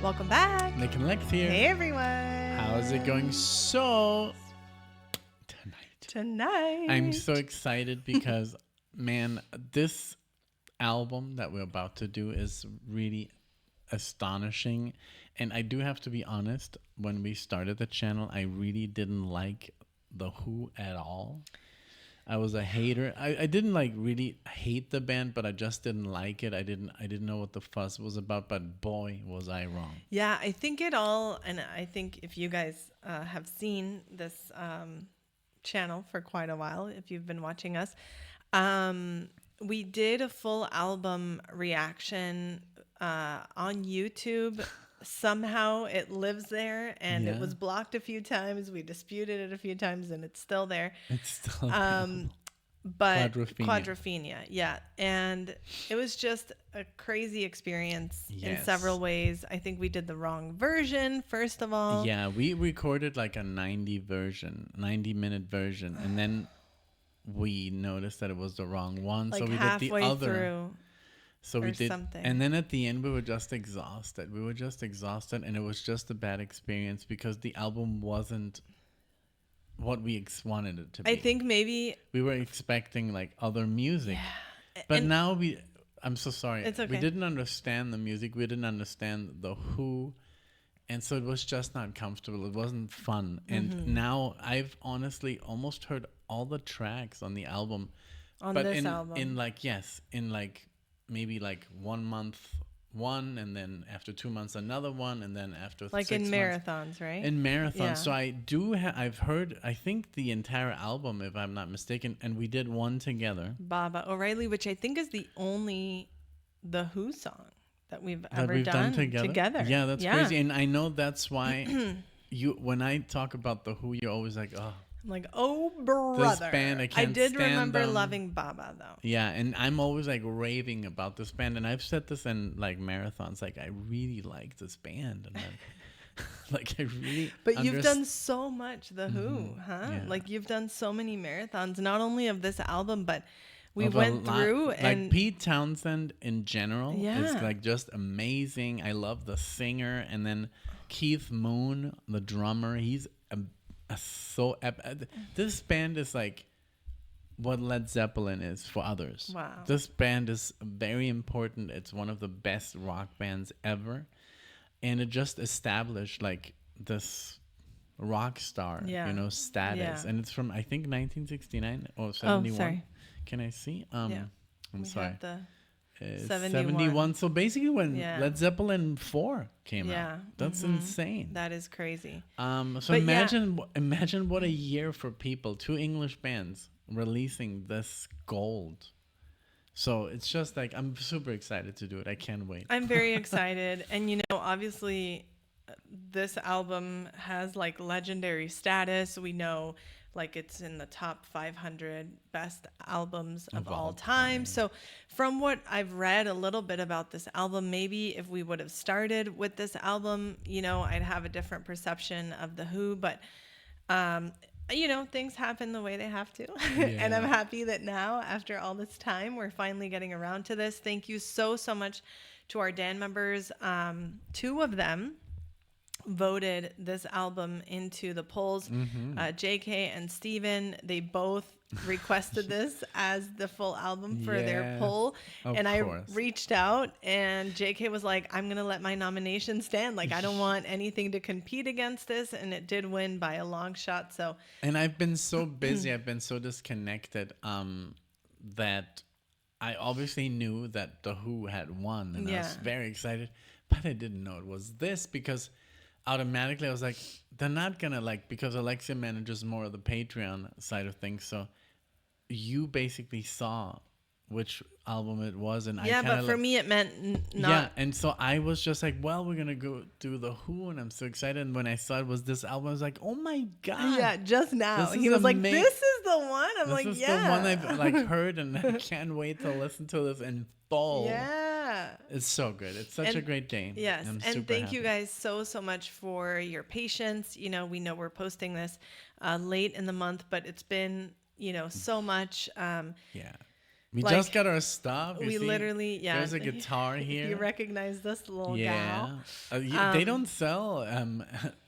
Welcome back. NicknLex here. Hey, everyone. How's it going? So, Tonight. I'm so excited because, man, this album that we're about to do is really astonishing. And I do have to be honest, when we started the channel, I really didn't like The Who at all. I was a hater. I didn't like really hate the band, but I just didn't like it. I didn't know what the fuss was about, but boy, was I wrong. Yeah, I think it all, and I think if you guys have seen this channel for quite a while, if you've been watching us, we did a full album reaction on YouTube. Somehow it lives there, and it was blocked a few times. We disputed it a few times, and it's still there. It's still But Quadrophenia, yeah. And it was just a crazy experience in several ways. I think we did the wrong version, first of all. Yeah, we recorded like a 90-minute version, and then we noticed that it was the wrong one. Like so we did the other. Through. So we did something. And then at the end we were just exhausted. And it was just a bad experience because the album wasn't what we wanted it to be. I think maybe we were expecting like other music. Yeah. But now I'm so sorry. It's okay. We didn't understand the music. We didn't understand the Who. And so it was just not comfortable. It wasn't fun. And now I've honestly almost heard all the tracks on the album. In maybe like 1 month one, and then after 2 months another one, and then after like 6 in months, marathons, right? in marathons. Yeah. So I've heard, I think, the entire album, if I'm not mistaken, and we did one together, Baba O'Reilly, which I think is the only The Who song that we've ever done together. Yeah, that's crazy. And I know that's why when I talk about The Who, you're always like, oh, I'm like, oh, brother. This band, I can't did stand remember them. loving Baba, though. Yeah, and I'm always like raving about this band, and I've said this in like marathons, like I really like this band, and then, like I really. But you've done so much The Who, huh? Yeah. Like you've done so many marathons, not only of this album, but we went through and like Pete Townsend in general is Yeah. like just amazing. I love the singer, and then Keith Moon, the drummer. He's this band is like what Led Zeppelin is for others. Wow. This band is very important. It's one of the best rock bands ever, and it just established like this rock star, status. Yeah. And it's from I think 1969 or 71. Oh, sorry. Can I see? Yeah. I'm We sorry. have the 71. So basically when Yeah. Led Zeppelin 4 came Yeah. out. That's insane. That is crazy. So But imagine what a year for people, 2 English bands releasing this gold. So it's just like, I'm super excited to do it. I can't wait. I'm very excited. And, obviously this album has like legendary status. We know like it's in the top 500 best albums of all time. So from what I've read a little bit about this album, maybe if we would have started with this album, I'd have a different perception of The Who. But, things happen the way they have to. And I'm happy that now, after all this time, we're finally getting around to this. Thank you so much to our Dan members. 2 of them voted this album into the polls. JK and Steven, they both requested this as the full album for their poll. And I reached out, and JK was like, I'm going to let my nomination stand. Like, I don't want anything to compete against this. And it did win by a long shot. So, and I've been so busy, I've been so disconnected, that I obviously knew that The Who had won, and I was very excited, but I didn't know it was this, because automatically I was like, they're not gonna because Alexia manages more of the Patreon side of things, so you basically saw which album it was, and but for me it meant not. Yeah, and so I was just like, well, we're gonna go do The Who, and I'm so excited. And when I saw it was this album, I was like, oh my god! Yeah, just now he was like, this is the one. I'm like, this is yeah, the one I've heard, and I can't wait to listen to this in full. Yeah, it's so good. It's such a great game. Yes, and thank you guys so much for your patience. We know we're posting this late in the month, but it's been so much. We Like, just got our stuff. You we see? literally, yeah. There's a guitar If here. you recognize this little Yeah. gal. They don't sell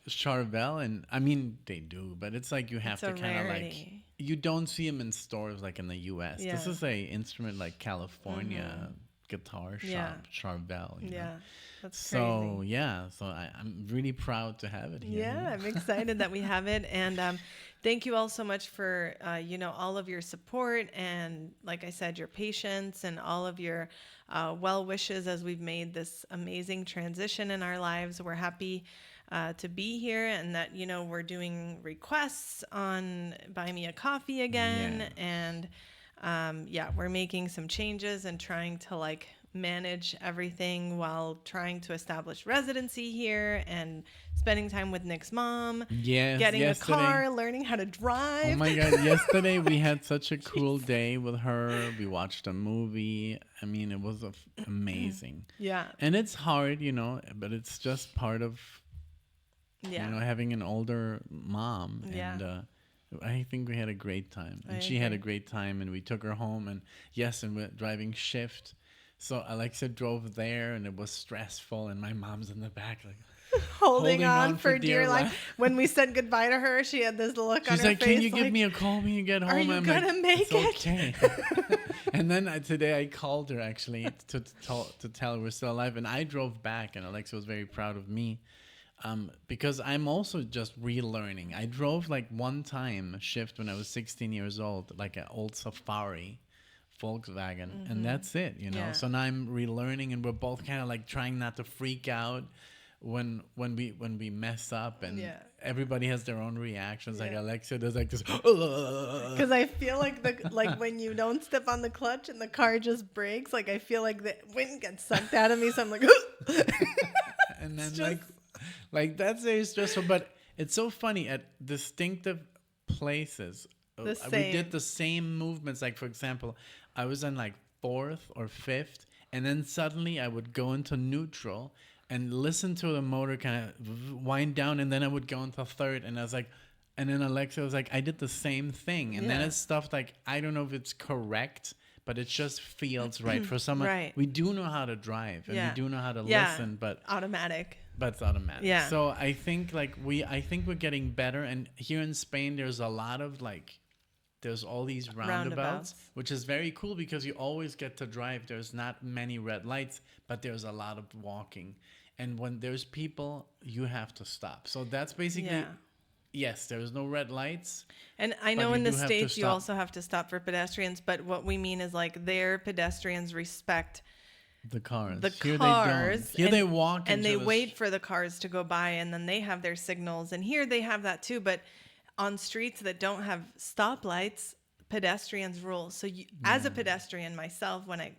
Charvel, and I mean they do, but it's like you have It's to a kind of like rarity. you don't see them in stores like in the U.S. Yeah. This is a instrument like California guitar shop, Yeah. Charvel. You know? Yeah. That's So crazy. yeah, so I'm really proud to have it here. Yeah, I'm excited that we have it. And thank you all so much for, all of your support and, like I said, your patience and all of your well wishes as we've made this amazing transition in our lives. We're happy to be here and that, we're doing requests on Buy Me a Coffee again. Yeah. And we're making some changes and trying to manage everything while trying to establish residency here and spending time with Nick's mom, Yes, getting yesterday. a car, learning how to Oh drive. my God! Yesterday we had such a cool day with her. We watched a movie. I mean, it was amazing. Yeah. And it's hard, but it's just part of Yeah. having an older mom. Yeah. And I think we had a great time, and I she had a agree. great time, and we took her home, and yes, and we're driving shift. So Alexa drove there, and it was stressful, and my mom's in the back like. Holding on for dear life. When we said goodbye to her, she had this look on She's her like, face. "Can you give me a call when you get home?" Are you I'm gonna like, make "It's it?" okay. And then today I called her actually to tell her we're still alive, and I drove back, and Alexa was very proud of me, because I'm also just relearning. I drove like one time shift when I was 16 years old, like an old Safari. Volkswagen, and that's it, Yeah. So now I'm relearning, and we're both kind of like trying not to freak out when we mess up, and Yeah. everybody has their own reactions. Like Yeah. Alexa does like this, Because I feel like when you don't step on the clutch and the car just brakes, like I feel like the wind gets sucked out of me, so I'm like, and then just- like that's very stressful. But it's so funny at distinctive places. The We same. did the same movements. Like for example, I was in like fourth or fifth, and then suddenly I would go into neutral and listen to the motor kind of wind down, and then I would go into third, and I was like, and then Alexa was like, I did the same thing, and then Yeah. it's stuff like I don't know if it's correct, but it just feels right for someone. Right. We do know how to drive, and Yeah. we do know how to Yeah. listen, but automatic. it's automatic. Yeah. So I think I think we're getting better, and here in Spain, there's a lot of there's all these roundabouts, which is very cool because you always get to drive. There's not many red lights, but there's a lot of walking. And when there's people, you have to stop. So that's basically, Yeah. yes, there's no red lights. And I But know you in the do have to States you stop. also have to stop for pedestrians, but what we mean is their pedestrians respect The cars. the Here cars. they don't. Here and, they walk and into they the wait for the cars to go by, and then they have their signals. And here they have that too, but on streets that don't have stoplights, pedestrians rule. So as a pedestrian myself, when I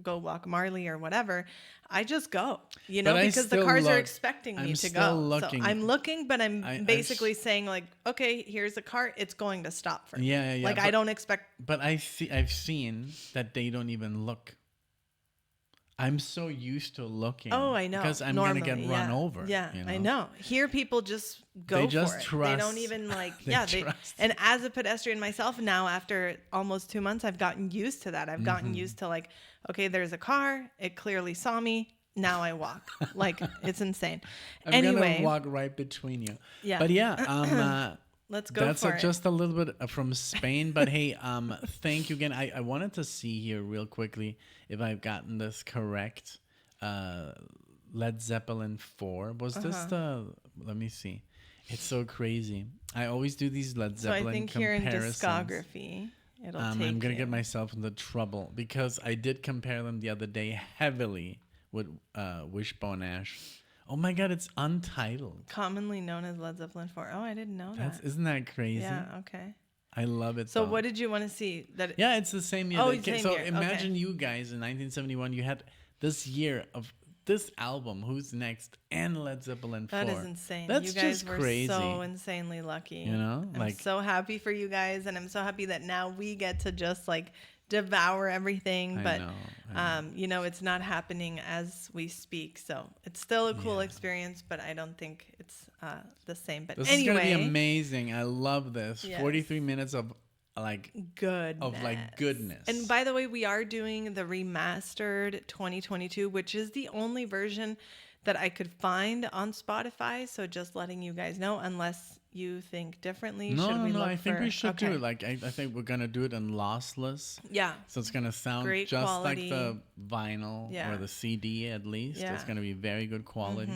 go walk Marley or whatever, I just go, But I because the still cars are look. expecting me I'm to still go. looking. So I'm looking, but I'm I basically saying okay, here's a car. It's going to stop for me. Yeah. I but- don't expect. But I've seen that they don't even look. I'm so used to looking. Oh, I know. Because I'm Normally, gonna get run over. Yeah, I know. Here, people just go They just for it. trust. They don't even They trust. And as a pedestrian myself, now after almost 2 months, I've gotten used to that. I've gotten Mm-hmm. used to okay, there's a car. It clearly saw me. Now I walk. It's insane. I'm Anyway, gonna walk right between you. Yeah. But yeah, let's go that's for it. just a little bit from Spain. But hey, thank you again. I wanted to see here real quickly if I've gotten this correct. Led Zeppelin 4. Was this the? Let me see. It's so crazy. I always do these Led So Zeppelin I think here in comparisons. discography, it'll take I'm gonna you. get myself into trouble because I did compare them the other day heavily with Wishbone Ash. Oh my God, it's untitled. Commonly known as Led Zeppelin 4. Oh, I didn't know that. Isn't that crazy? Yeah. Okay. I love it. So though. what did you want to see? Yeah, it's the same year. Oh, that same so year. Okay. imagine you guys in 1971. You had this year of this album. Who's next? And Led Zeppelin 4. That is insane. That's you guys just were crazy. so insanely lucky. I'm so happy for you guys, and I'm so happy that now we get to just devour everything. But I know. it's not happening as we speak. So it's still a cool experience, but I don't think it's the same. But This anyway, is gonna be amazing. I love this. Yes. 43 minutes of like goodness. of like goodness. And by the way, we are doing the remastered 2022, which is the only version that I could find on Spotify. So just letting you guys know, unless you think differently. No. I think we should do Okay. it. Like I think we're gonna do it in lossless. Yeah. So it's gonna sound Great just quality. like the vinyl Yeah. or the CD at least. Yeah. It's gonna be very good quality.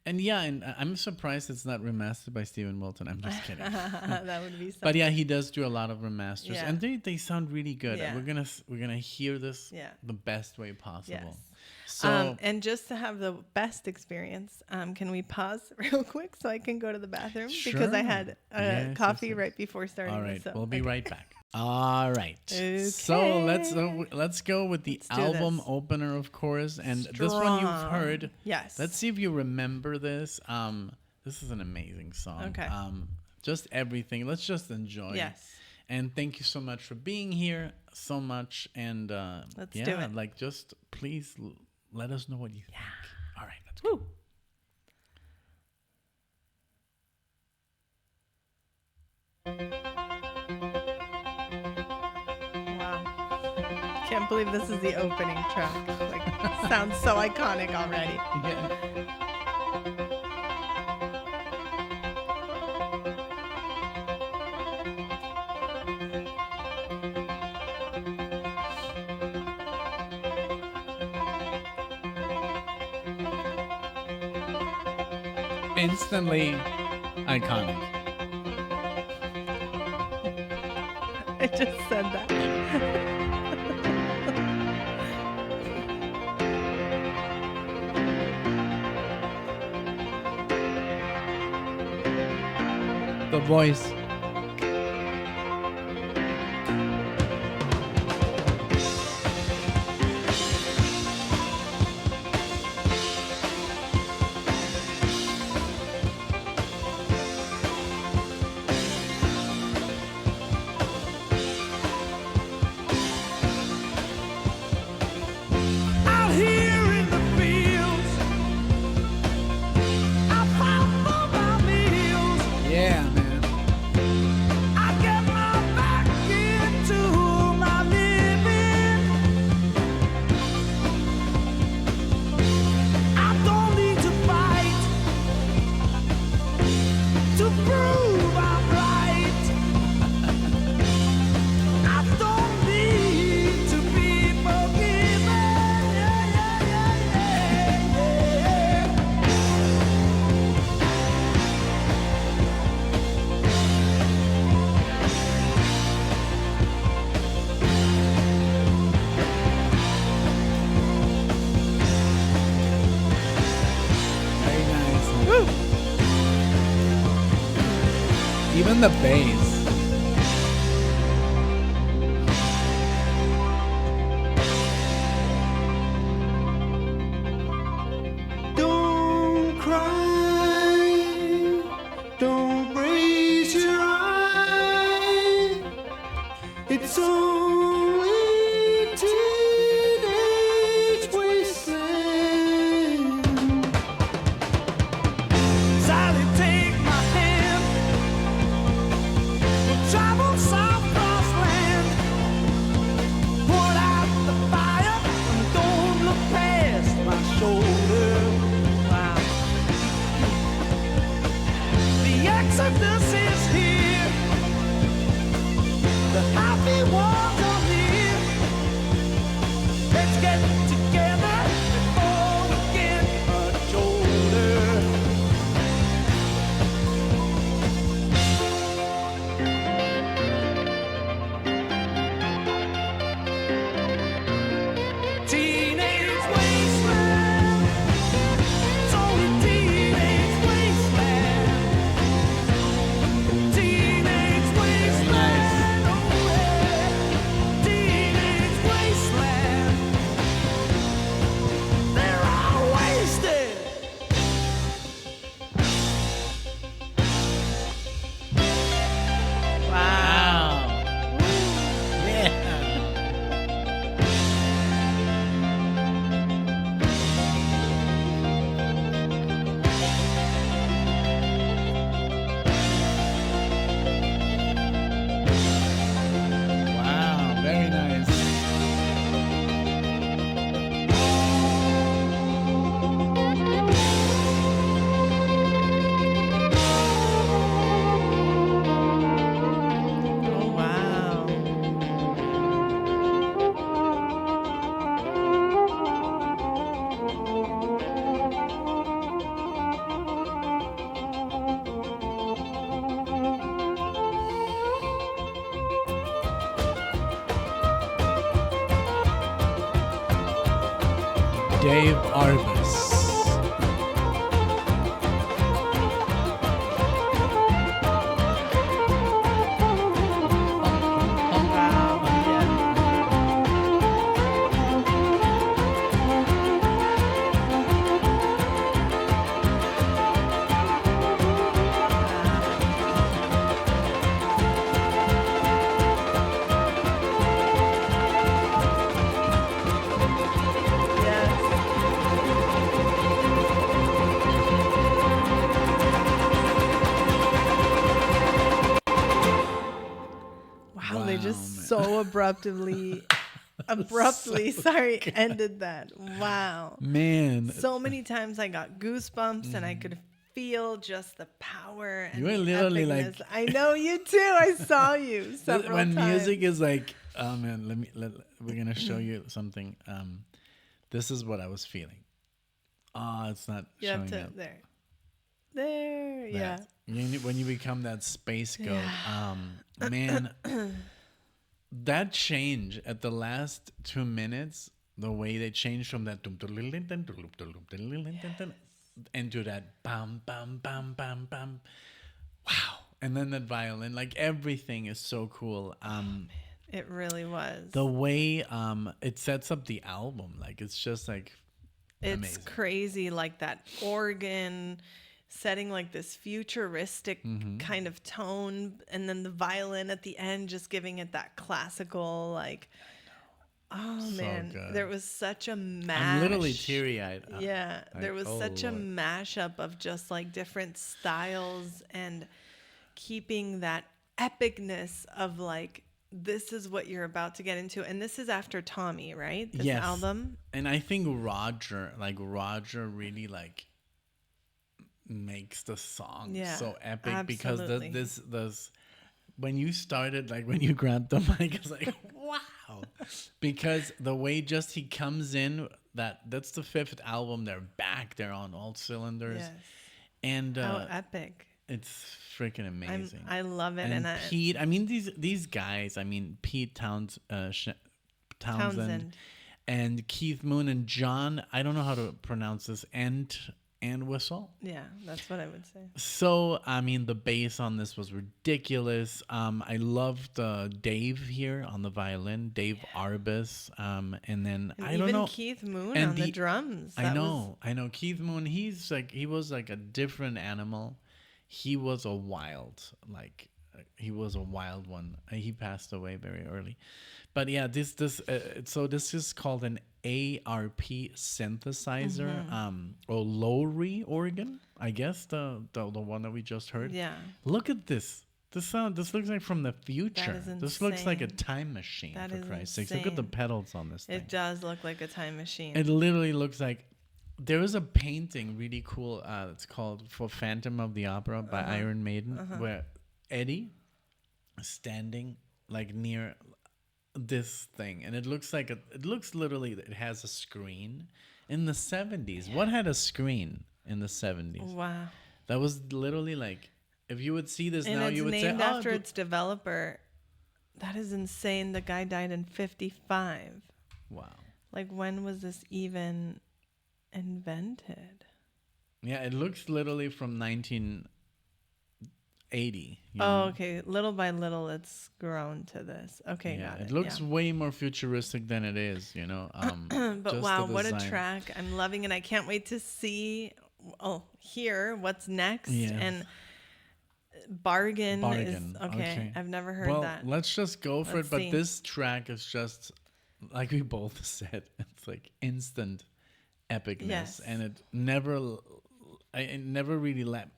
And yeah, and I'm surprised it's not remastered by Stephen Wilton. I'm just kidding. That would be so. But yeah, he does do a lot of remasters, Yeah. and they sound really good. Yeah. We're gonna hear this Yeah. the best way possible. Yes. So And just to have the best experience, can we pause real quick so I can go to the bathroom? Because I Sure. had Yes, coffee yes. right before starting. all right, so, we'll be okay. right back. All right. So let's go with the do album this. opener, of course, and this one you've Strong. heard. Yes. Let's see if you remember this. This is an amazing song. Okay. Just everything. Let's just enjoy. Yes. And thank you so much for being here so much. And Let's yeah, do it. like just please let us know what you think. All right, let's go. Woo. Wow. Can't believe this is the opening track. Like, sounds so iconic already. Yeah. Instantly iconic. I just said that. The voice. Out here in the fields, I fight for my meals. Yeah, man. I get my back into my living. I don't need to fight to prove I'm right. I don't need to be forgiven. Very nice. Even the bass. Don't cry, don't raise your eye. It's only teenage wasteland. Sally, take my hand. Dave Arbus. Wow. Yeah. Yes. Wow, they Wow, just man. so abruptly, sorry, ended that. Wow. Man, So many times I got goosebumps and I could feel just the power and You were the literally epicness. like- I know you too. I saw you several when times. music is like, oh man, we're gonna show you something. This is what I was feeling. Oh, it's not you showing have to up. there, yeah. That. When you become that space goat, Yeah. man, that change at the last 2 minutes, the way they changed from that into that bam bam bam bam bam, wow, and then that violin, like everything is so cool. It really was. The way it sets up the album, like it's just like It's amazing. crazy, like that organ setting like this futuristic Mm-hmm. kind of tone, and then the violin at the end just giving it that classical, like, oh So man, good. there was such a mash. I'm literally teary-eyed. Yeah, there was such a Lord. mashup of just like different styles and keeping that epicness of like, this is what you're about to get into. And this is after Tommy, right? This Yes. album. And I think Roger really like makes the song Yeah, so epic because absolutely. this when you started, like when you grabbed the mic, it's like wow, because the way just he comes in, that's the 5th album. They're back. They're on all cylinders, Yes. and How epic. it's freaking amazing. I love it. And And Pete, I mean these guys. I mean Pete Townsend. Townsend. And Keith Moon and John, I don't know how to pronounce this, and Whistle. Yeah, that's what I would say. So, I mean, the bass on this was ridiculous. I loved Dave here on the violin, Dave Arbus. And then, And I even don't know. Keith Moon and on the drums. I That know. Keith Moon, he was like a different animal. He was a wild one. He passed away very early. But yeah, so this is called an ARP synthesizer, or Lowry organ, I guess the one that we just heard. Yeah. Look at this. This looks like from the future. is This looks like a insane. time machine, That for is Christ's sakes. Look at the insane. pedals on this thing. It does look like a time machine. It literally looks like there is a painting, really cool. It's called "For Phantom of the Opera" by Iron Maiden, where Eddie is standing like near this thing, and it looks literally, it has a screen in the 70s. What had a screen in the 70s? Wow. That was literally like, if you would see this And now, it's you would say, named oh, after its developer. That is insane. The guy died in 55. wow. Like, when was this even invented? Yeah, it looks literally from 1980. you Oh, know? okay. Little by little, it's grown to this. Okay, Yeah, got it it. looks yeah. way more futuristic than it is, you know. But just wow, the what a design. track. I'm loving it. I can't wait to hear what's next. Yeah. And Bargain, Bargain, is okay. I've never heard Well, that. let's just go for Let's it. But see. this track is just, like we both said, it's like instant epicness, Yes. and it never really let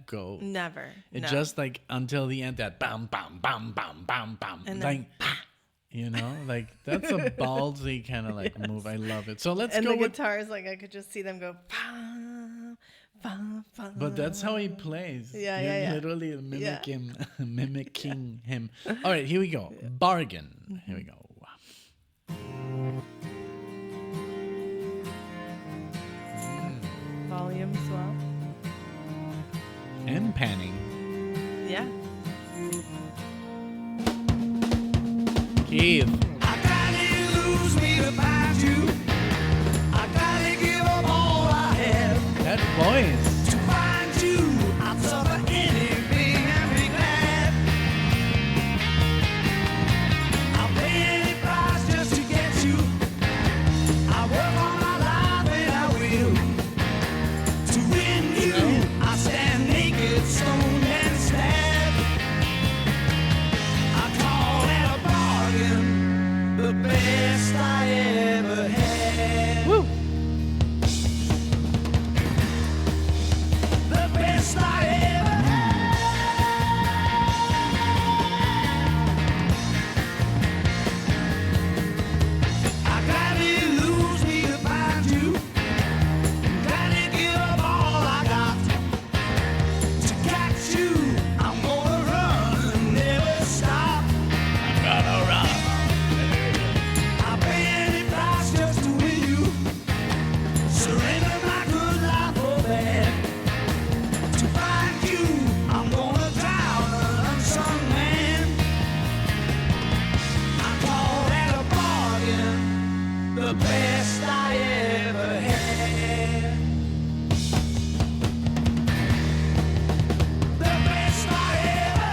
go. Never. It no. just like until the end, that bam bam bam bam bam bam, And like then- you know, like that's a ballsy kind of like move. I love it. So let's and go the with. guitars, like I could just see them go. Ba, ba, ba. But that's how he plays. Yeah, You're yeah, yeah. literally Yeah. mimicking him. All right, here we go. Bargain. Here we go. Volume swell. And panning. Yeah. Keith. I gotta lose me to find you. I the best I ever had. The best I ever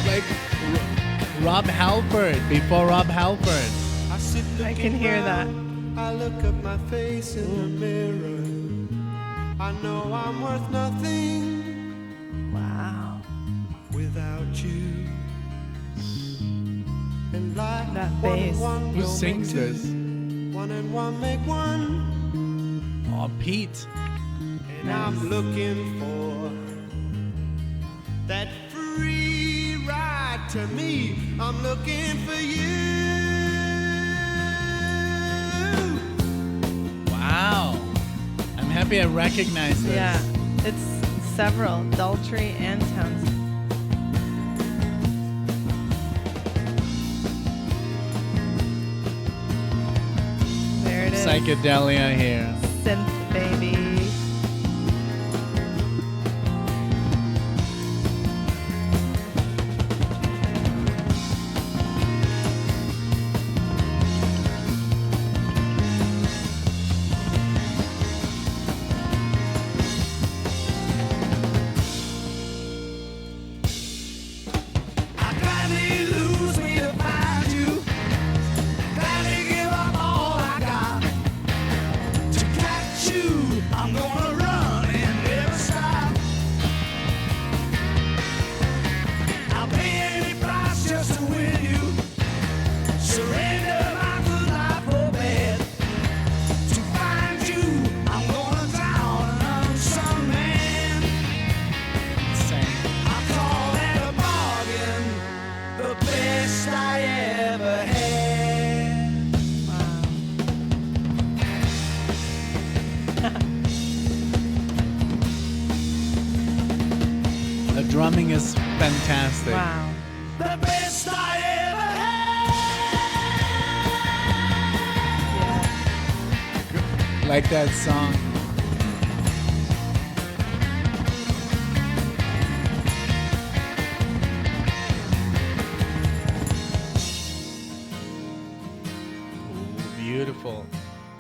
had. Like Rob Halford, before Rob Halford. I sit I can hear that. I look at my face in the mirror. I know I'm worth nothing Wow. without you. And like That one bass. and one Who don't sings make two, this? one and one make one. Oh, Pete. And I'm looking for that free ride to me. I'm looking for you. Wow. I'm happy I recognize this. Yeah. It's several, Daltrey and Townsend. There it is. Psychedelia here. Synth baby. I gladly lose me to find you. Gladly give up all I got to catch you. I'm gonna run and never stop. I'll pay any price just to win you. Surrender my good life for bad. To find you, I'm gonna drown an unsung man. Same. I call that a bargain, the best I ever had. The drumming is fantastic. Wow. The best I ever had. Yeah. Like that song. Ooh, beautiful.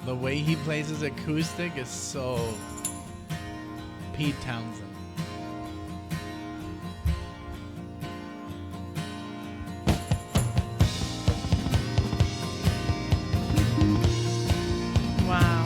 The way he plays his acoustic is so Pete Townsend. Wow.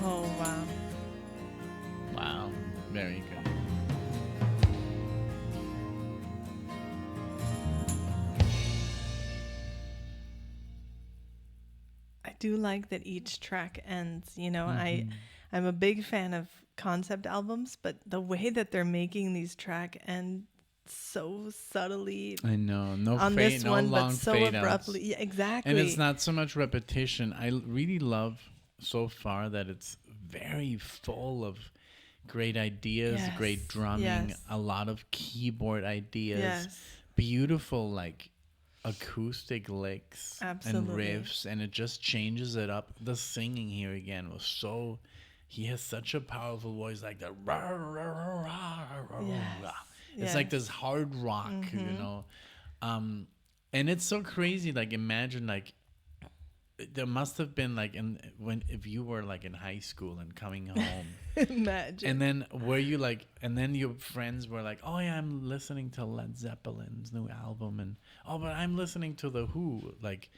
Oh, wow. Wow. Very good. I do like that each track ends. You know, I'm a big fan of concept albums, but the way that they're making these track end so subtly I know. No on fade, this no one, long but so fade abruptly. outs. Yeah, exactly. And it's not so much repetition. I really love so far that it's very full of great ideas, Yes, great drumming, yes. a lot of keyboard ideas, Yes. beautiful like acoustic licks Absolutely. and riffs, and it just changes it up. The singing here again was so. He has such a powerful voice, like that. Yes, It's like yes. this hard rock, you know. And it's so crazy. Like imagine like there must have been like if you were like in high school and coming home, Imagine. and then were you like, and then your friends were like, oh yeah, I'm listening to Led Zeppelin's new album, and oh, but I'm listening to the Who. Like,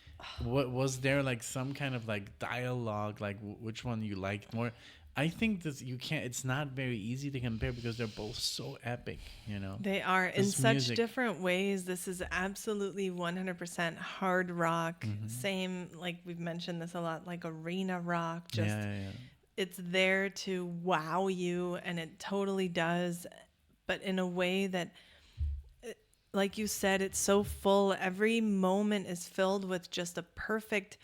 what was there like some kind of like dialogue, like which one you liked more? I think this you can't. It's not very easy to compare because they're both so epic. You know, They are in This such music- different ways. This is absolutely 100% hard rock. Same, like we've mentioned this a lot, like arena rock. Just yeah. it's there to wow you, and it totally does, but in a way that, like you said, it's so full. Every moment is filled with just a perfect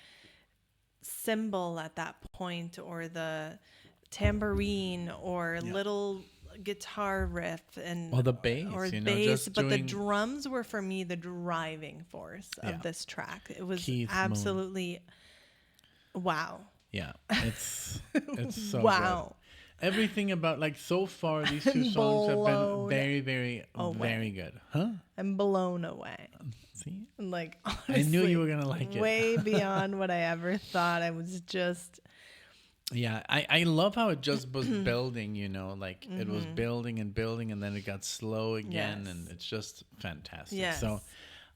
cymbal at that point, or the tambourine, or little guitar riff, and Or the bass, or you know, bass. just But the doing- drums were for me the driving force of this track. It was Keith Moon. absolutely wow. Yeah, it's so Wow. good. Everything about like so far these two songs have been Blown very, very, away. very good. Huh? I'm blown away. See, Like, I knew you honestly, were gonna like it. way beyond what I ever thought. I was just Yeah, I love how it just was building. You know, like it was building and building, and then it got slow again, Yes. and it's just fantastic. Yes. So.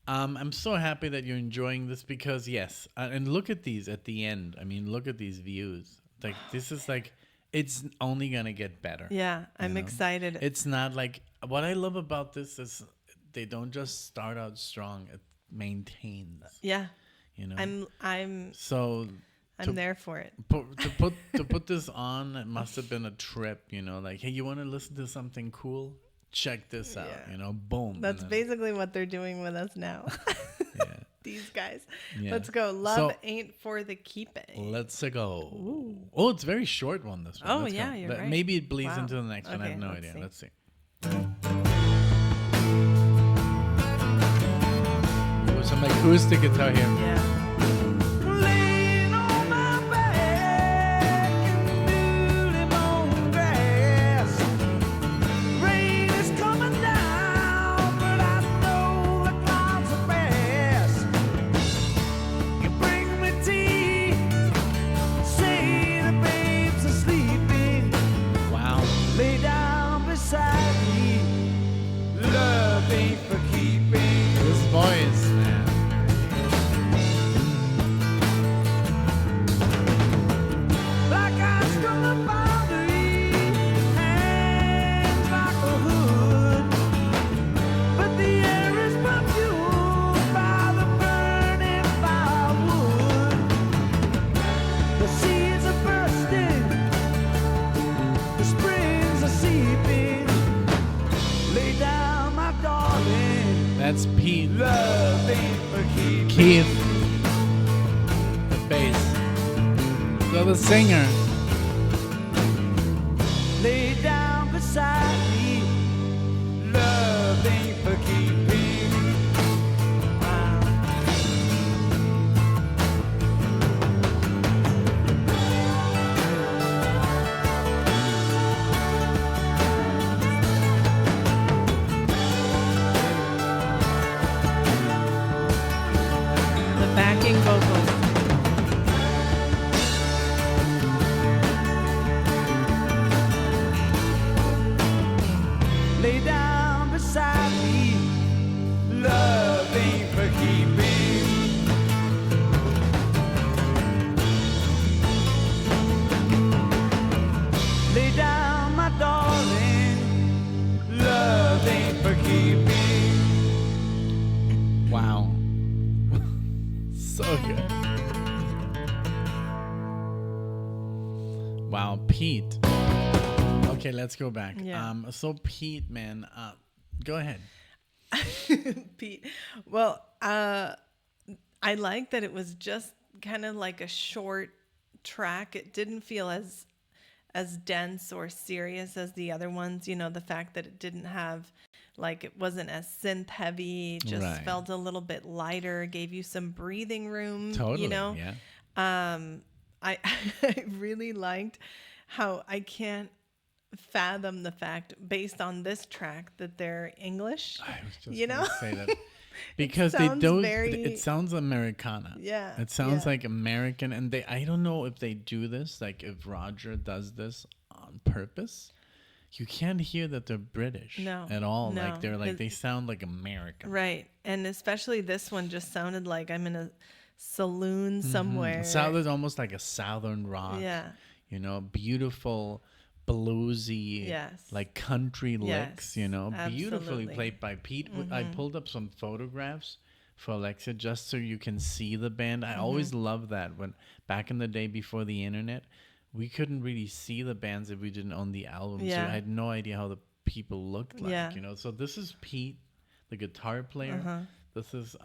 I'm so happy that you're enjoying this because yes, and look at these at the end. I mean, look at these views. Like this is like, it's only gonna get better. yeah. I'm know? excited. It's not like what I love about this is they don't just start out strong; it maintains. yeah. You know, I'm so there for it. to put this on, it must have been a trip. You know, like hey, you want to listen to something cool? Check this out. Yeah. You know, boom. and That's then- basically what they're doing with us now. Yeah. These guys. Yeah. Let's go. Love So- ain't for the keeping. Let's go. Oh, it's a very short one. This one. Oh, Let's go. yeah, you're right. Maybe it bleeds Wow. into the next one. I Okay, have no let's idea. see. Let's see. Oh, some acoustic guitar here. Yeah. Laying on my back in newly mown grass. Rain is coming down, but I know the clouds are fast. You bring me tea, say the babes are sleeping. Wow. Lay down beside me. Love ain't for keeping. This voice, man. Like I strung a boundary, hands like a hood. But the air is perfumed by the burning firewood. The seeds are bursting, the springs are seeping. Lay down, my darling, That's Pete. love ain't for keeping. Keith. The bass. So the singer. Lay down beside me. Love ain't for keeping. The backing vocals. Lay down beside me. Love ain't for keeping. Lay down, my darling. Love ain't for keeping. Wow. So good. Wow, Pete. Okay, let's go back. Yeah. So Pete, man, go ahead. Pete. Well, I like that it was just kind of like a short track. It didn't feel as dense or serious as the other ones. You know, the fact that it didn't have, like, it wasn't as synth heavy, just Right. felt a little bit lighter, gave you some breathing room. Totally. You know, Yeah. I I really liked how I can't fathom the fact, based on this track, that they're English. I was just You gonna know? say that. because they sounds don't. very- It sounds Americana. Yeah, It sounds yeah. like American, and they. I don't know if they do this. Like if Roger does this on purpose, you can't hear that they're British No, at all. no. Like they're like It- they sound like American. Right. And especially this one just sounded like I'm in a saloon somewhere. It sounded almost like a southern rock. Yeah. You know, beautiful, bluesy, Yes. like country Yes, licks. You know, beautifully absolutely. played by Pete. I pulled up some photographs for Alexa just so you can see the band. I always loved that when back in the day before the internet, we couldn't really see the bands if we didn't own the album. So Yeah. I had no idea how the people looked like. Yeah. You know, so this is Pete, the guitar player. This is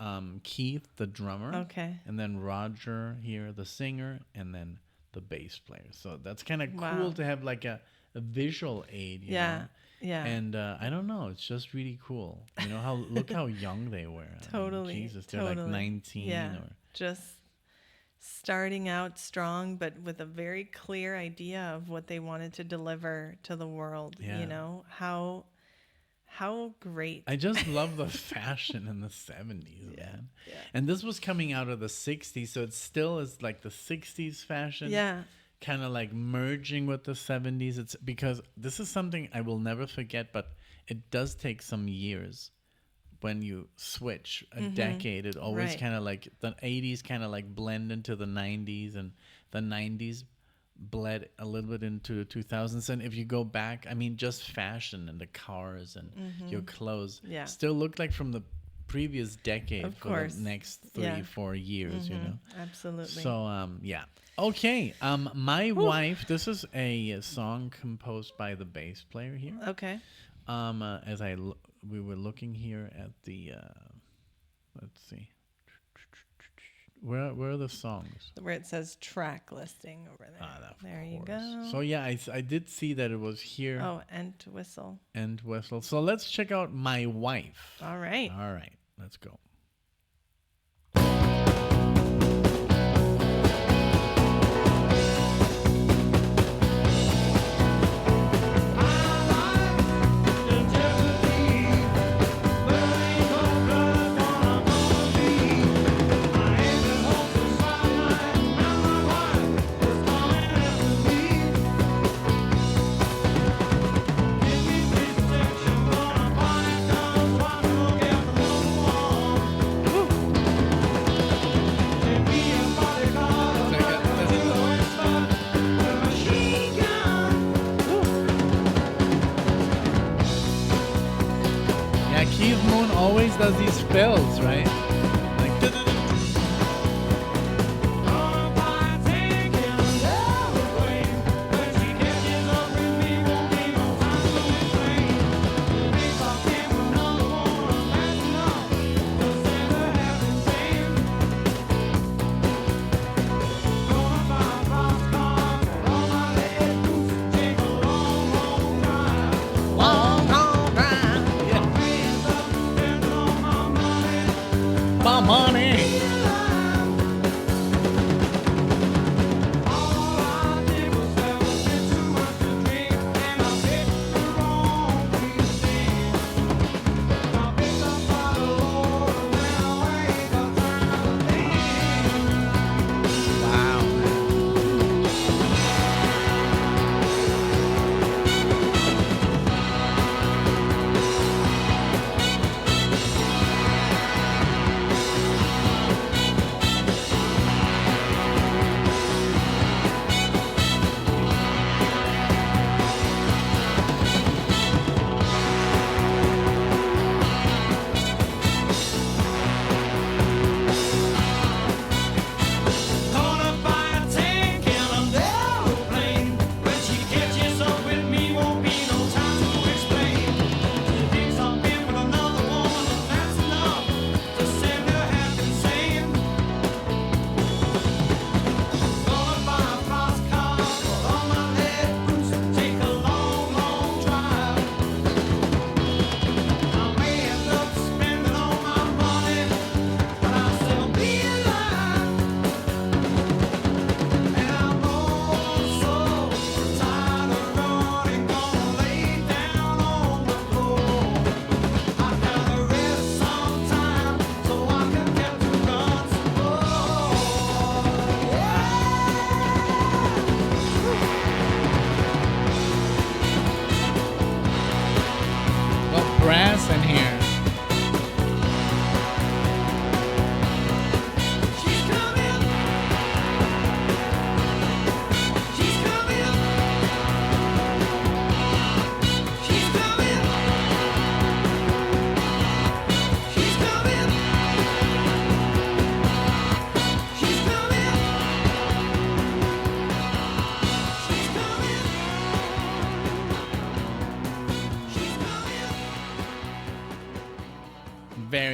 Keith, the drummer. Okay. And then Roger here, the singer, and then the bass player. So that's kind of Wow. cool to have like a visual aid. You Yeah. know? Yeah. And I don't know, it's just really cool. You know how look how young they were. I mean, Totally. Jesus, they're like totally. 19 Yeah. or Just starting out strong, but with a very clear idea of what they wanted to deliver to the world. Yeah. You know, how great. I just love the fashion in the 70s, man. yeah. And this was coming out of the 60s, so it still is like the 60s fashion. Yeah. Kind of like merging with the 70s. It's because this is something I will never forget, but it does take some years when you switch a decade. It always Right. kind of like the 80s kind of like blend into the 90s, and the 90s bled a little bit into the 2000s. And if you go back, I mean, just fashion and the cars and your clothes Yeah. still look like from the previous decade Of for course. the next 3 Yeah. 4 years, you know. Absolutely. So yeah. Okay. My wife. This is a song composed by the bass player here. Okay. As we were looking here at the let's see. Where are the songs? Where it says track listing over there. Of There you course. go. So yeah, I did see that it was here Oh, and to whistle. and whistle. So let's check out My Wife. All right. All right, let's go. Yeah, Keith Moon always does these fills, right? Like,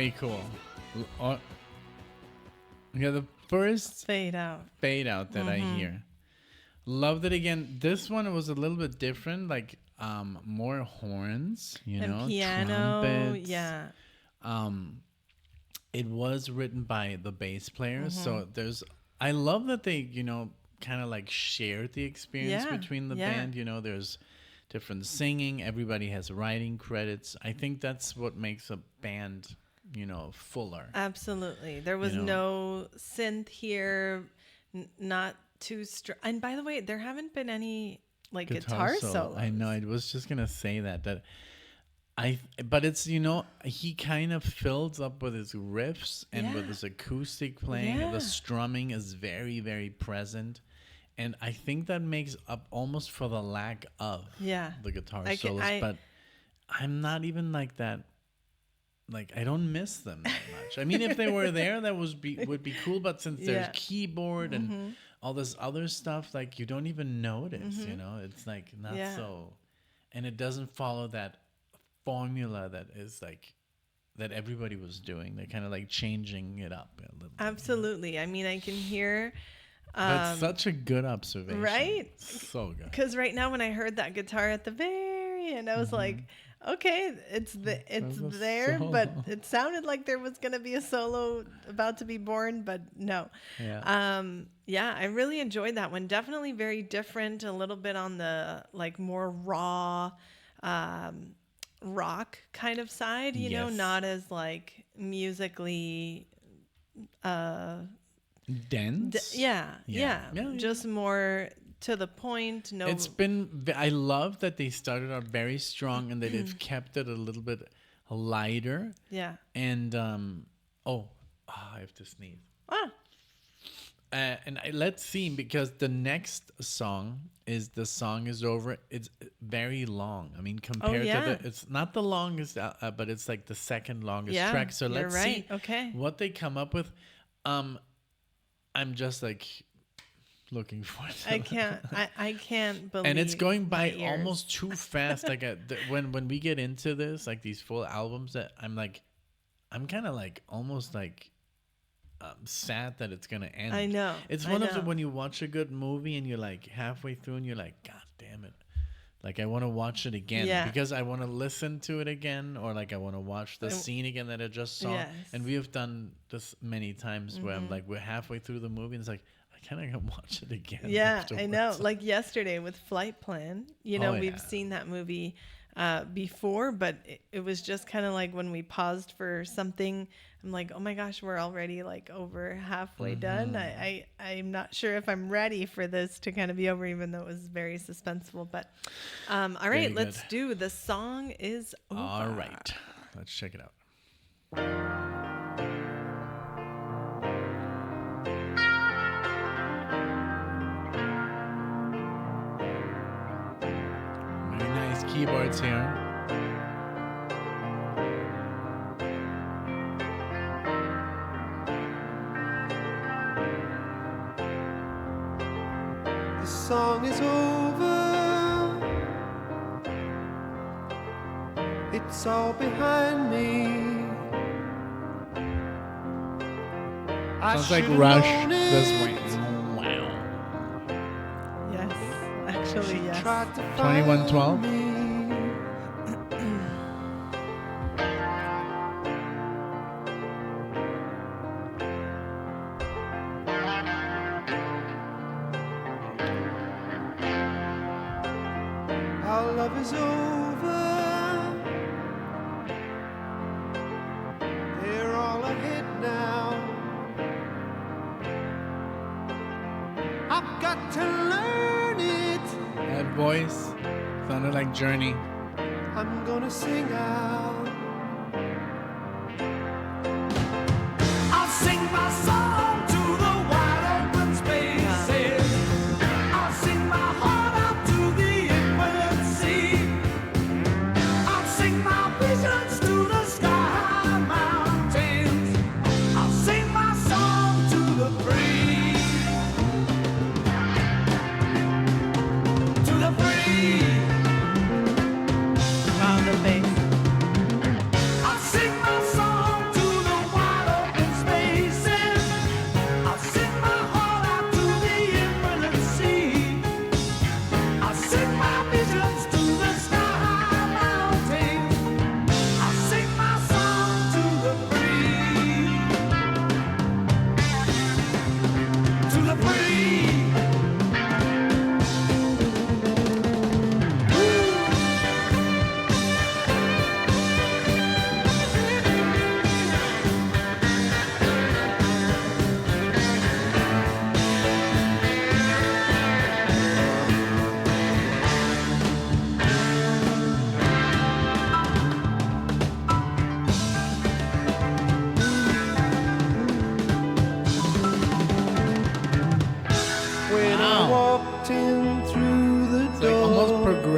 Very cool. Yeah, the first Fade out. fade out that I hear. Loved it again. This one was a little bit different, like more horns, And piano. trumpets. Yeah. It was written by the bass player, so I love that they, kind of like shared the experience Yeah, between the yeah. band. There's different singing, everybody has writing credits. I think that's what makes a band, fuller. Absolutely. There was no synth here, not too and by the way, there haven't been any like guitar solos. I know. I was just gonna say that but it's he kind of fills up with his riffs and with Yeah. his acoustic playing. Yeah. The strumming is very, very present, and I think that makes up almost for the lack of the guitar solos. But I'm not even like that. Like, I don't miss them that much. I mean, if they were there, that would be cool. But since there's keyboard and all this other stuff, like, you don't even notice. It's like not so, and it doesn't follow that formula that is like that everybody was doing. They're kind of like changing it up a little. Absolutely. I mean, I can hear. That's such a good observation. Right? So good. Because right now, when I heard that guitar at the very end, I was like, okay, it's there, but it sounded like there was going to be a solo about to be born, but no. Yeah. I really enjoyed that one. Definitely very different, a little bit on the like more raw rock kind of side, not as like musically dense. Yeah. Just more to the point. No, it's been. I love that they started out very strong and that they've kept it a little bit lighter. Yeah. And I have to sneeze. Let's see, because the next song is "The Song Is Over." It's very long. I mean, compared to it's not the longest, but it's like the second longest track. So let's see what they come up with. I'm just like looking for it. I can't believe. And it's going by almost too fast. Like when we get into this, like these full albums, that I'm kind of like almost like sad that it's gonna end. I know. It's one of the when you watch a good movie and you're like halfway through and you're like, God damn it. Like, I want to watch it again because I want to listen to it again, or like I want to watch the scene again that I just saw. Yes. And we have done this many times where I'm like, we're halfway through the movie and it's like, I kind of want to watch it again. Yeah, afterwards. I know. Like yesterday with Flight Plan, we've seen that movie before, but it was just kind of like when we paused for something, I'm like, oh my gosh, we're already like over halfway done. I'm not sure if I'm ready for this to kind of be over, even though it was very suspenseful. But all right, let's do The Song Is Over. All right, let's check it out. Very nice keyboards here. The song is over. It's all behind me. Sounds like Rush this way. Wow. Yes, actually, yes. 2112. Our love is over. They're all ahead now. I've got to learn it. That voice sounded like Journey. I'm gonna sing out. I'll sing my song to the wide open spaces. I'll sing my heart out to the infinite sea. I'll sing my visions to the sky mountains. I'll sing my song to the free. To the free. Wow, the bass.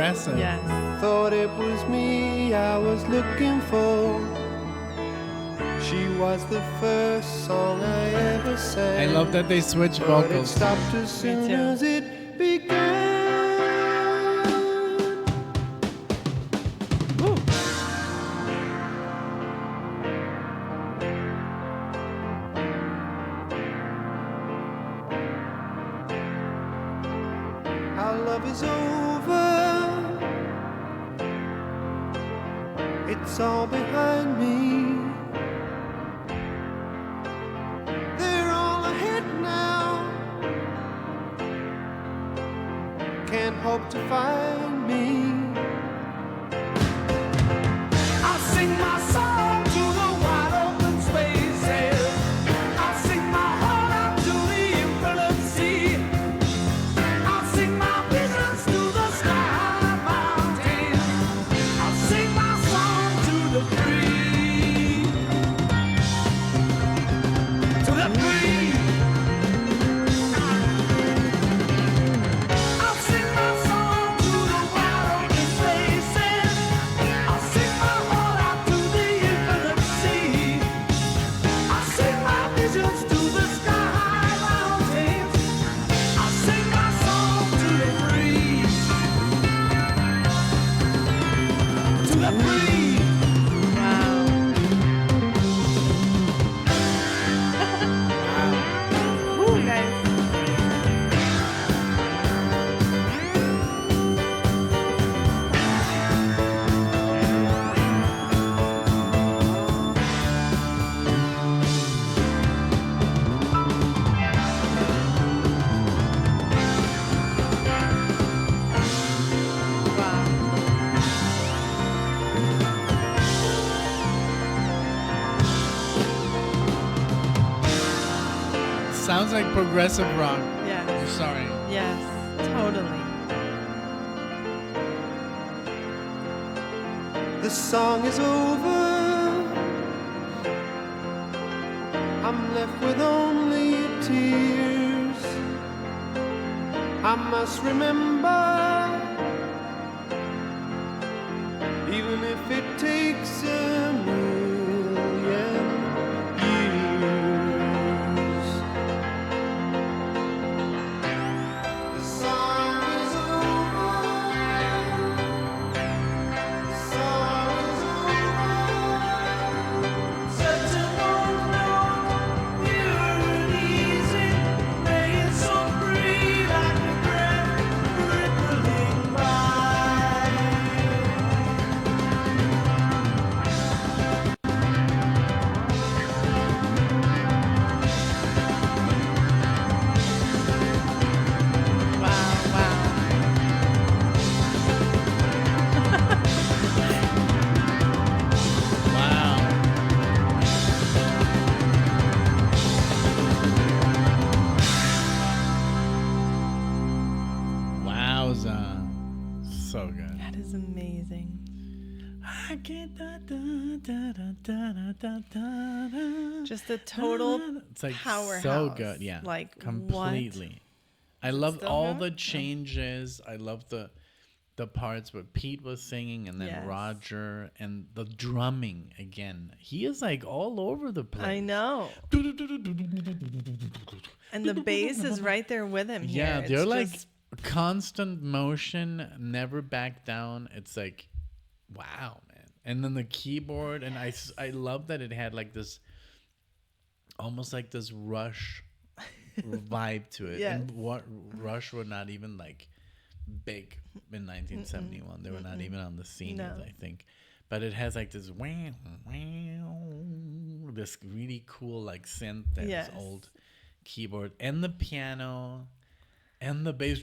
progressive. Yes. Thought it was me I was looking for. She was the first song I ever sang. I love that they switch But it vocals. stopped as soon too. as it began. Woo. Our love is over. It's all behind me. They're all ahead now. Can't hope to find me. I'll sing my song to the wide open spaces. I'll sing my heart out to the infinite sea. I'll sing my visions to the sky mountains. I'll sing my song to the free. To the free. I'll sing my song to the wide open spaces. I'll sing my heart out to the infinite sea. I'll sing my visions to the sky mountains. I'll sing my song to the free. To the free. Wow. Woo, guys. Wow. Sounds like progressive rock. I'm Yes. sorry. Yes. Totally. The song is over. I'm left with only tears. I must remember, even if it takes a million years. The song is over. The song is over. Such a long note, pure and easy, laying so free like a breath rippling by. Wow. Wow. Wow. Wowza. So good. That is amazing. I can't da, da, da, da, da, da, da, da. Just a total It's like powerhouse. so good. Yeah. Like completely. I love still all going? the changes. I love the parts where Pete was singing and then Yes. Roger and the drumming again. He is like all over the place. I know. And the bass is right there with him here. Yeah, It's they're like just- constant motion, never back down. It's like, wow, man. And then the keyboard, and I love that it had like this, almost like this Rush vibe to it. Yes. And what Rush were not even like big in 1971. They were not even on the scene yet, No. I think. But it has like this wow, this really cool like synth that's Yes. old keyboard and the piano and the bass.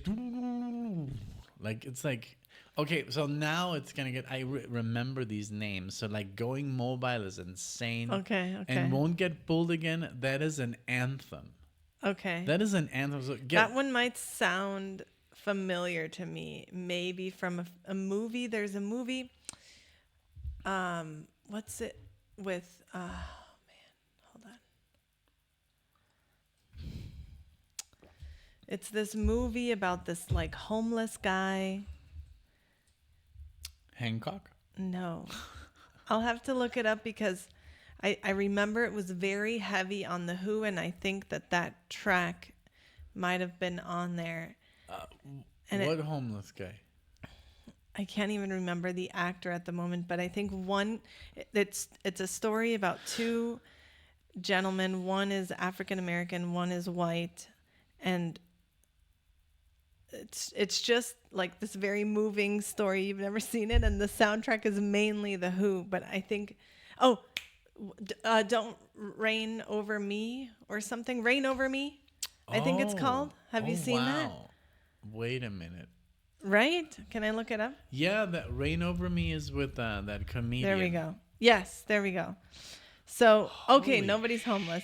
Like it's like okay, so now it's gonna get. I remember these names. So like Going Mobile is insane. Okay. And Won't Get Pulled Again. That is an anthem. Okay. That is an anthem. So That one might sound familiar to me, maybe from a movie. There's a movie. What's it with? Oh man, hold on. It's this movie about this like homeless guy, Hancock? No. I'll have to look it up because I remember it was very heavy on The Who, and I think that track might have been on there. And What homeless guy? I can't even remember the actor at the moment, but I think it's a story about two gentlemen. One is African American, one is white, and it's just like this very moving story. You've never seen it, and the soundtrack is mainly The Who. But I think, Don't Rain Over Me or something. Rain Over Me, I think it's called. Have you seen that? Wait a minute. Right? Can I look it up? Yeah, that Rain Over Me is with that comedian. There we go. Yes, there we go. So, okay, Holy nobody's homeless.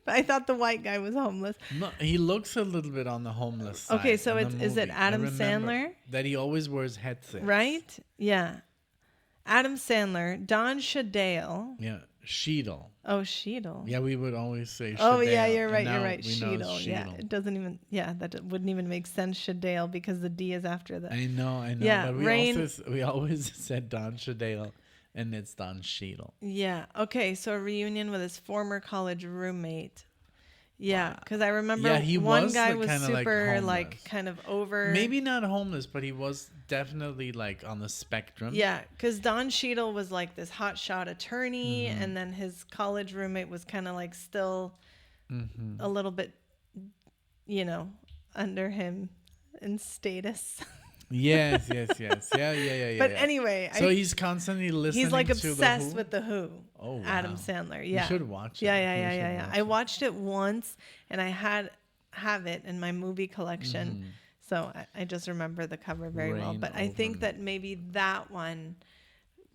I thought the white guy was homeless. No, he looks a little bit on the homeless side. Okay, so in the is it movie. Adam I remember Sandler? that he always wears headsets. Right? Yeah. Adam Sandler, Don Cheadle. Yeah, Cheadle. Oh, Cheadle. Yeah, we would always say Oh, Cheadle, yeah, you're and right. now You're right. we know it's Cheadle. Yeah, it doesn't even. Yeah, wouldn't even make sense. Cheadle, because the D is after the. I know. Yeah, but we always said Don Cheadle, and it's Don Cheadle. Yeah. Okay. So a reunion with his former college roommate. Yeah, because I remember one guy was super kind of over. Maybe not homeless, but he was definitely like on the spectrum. Yeah, because Don Cheadle was like this hotshot attorney, and then his college roommate was kind of like still a little bit, under him in status. Yes. Yeah. But anyway, so he's constantly listening. He's like to obsessed The Who? with The Who. Oh, wow. Adam Sandler. Yeah, You should watch it. Yeah. I watched it once, and I have it in my movie collection. So I just remember the cover very well. Rain But I Over think Me. that maybe that one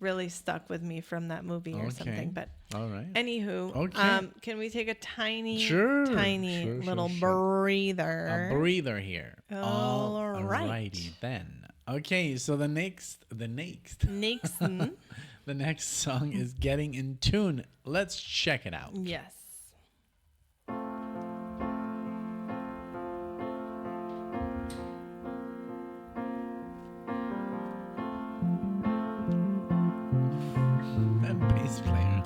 really stuck with me from that movie or something. But all right. anywho, Okay. can we take a tiny Sure, little sure. breather? A breather here. All right. Alrighty then. Okay, so the next Nixon. the next song is Getting in Tune. Let's check it out. Yes. That bass player.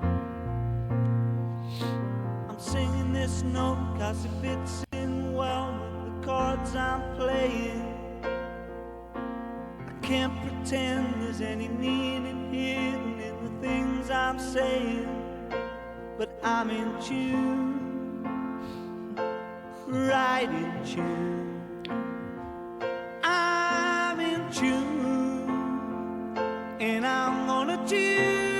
I'm singing this note cause it fits in well with the chords I'm playing. I can't pretend there's any meaning hidden in the things I'm saying, but I'm in tune, right in tune. I'm in tune, and I'm gonna tune.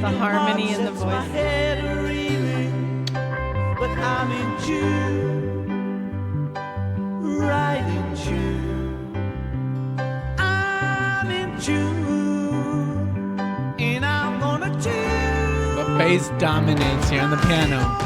The harmony in the voice. My head reeling, but I'm in tune, right in tune. I'm in tune, and I'm gonna tune. The bass dominates here on the piano.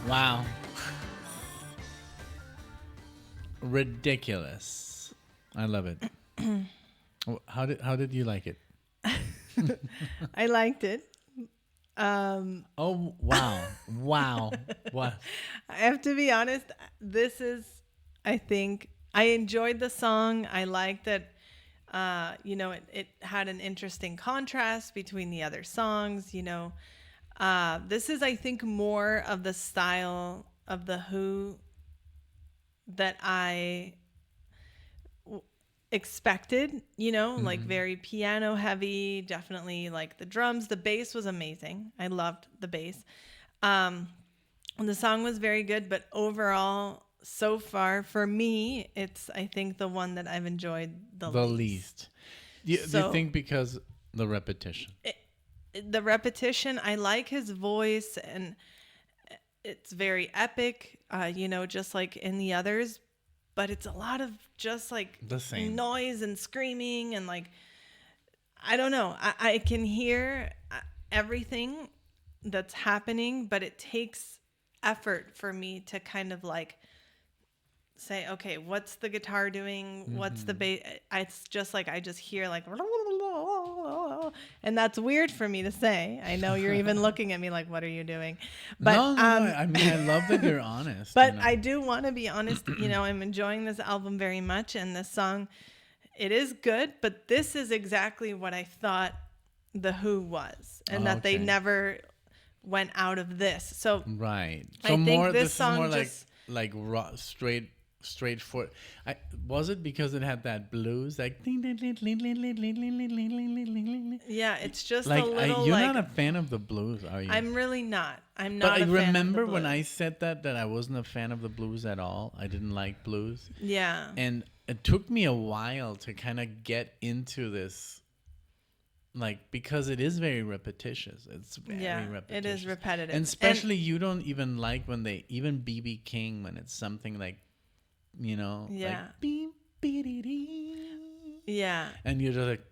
Wow. Ridiculous. I love it. How did you like it? I liked it. Oh, wow. Wow. What? I have to be honest. This is, I think, I enjoyed the song. I liked that, it had an interesting contrast between the other songs. This is, I think, more of the style of The Who that I expected, like very piano heavy, definitely like the drums. The bass was amazing. I loved the bass. And the song was very good, but overall, so far for me, it's, I think, the one that I've enjoyed the least. Do you think because the repetition? The repetition, I like his voice, and it's very epic, just like in the others, but it's a lot of just like The same noise and screaming, and like, I don't know. I can hear everything that's happening, but it takes effort for me to kind of like say, okay, what's the guitar doing? What's the bass? It's just like, I just hear like, and that's weird for me to say. I know you're even looking at me like, what are you doing? But no. I mean, I love that you're honest. But I do want to be honest. I'm enjoying this album very much, and this song, it is good. But this is exactly what I thought The Who was, and that they never went out of this. So right. So I think this song is more just like raw, straightforward. Was it because it had that blues like? Yeah, it's just like a little. You're like, not a fan of the blues, are you? I'm really not. I'm not. But I a fan remember of the when blues. I said that I wasn't a fan of the blues at all. I didn't like blues. Yeah. And it took me a while to kind of get into this, like, because it is very repetitious. It's very repetitious. It is repetitive. And especially you don't even like when they, even B.B. King, when it's something like, like beep, beep, yeah. and you're just like,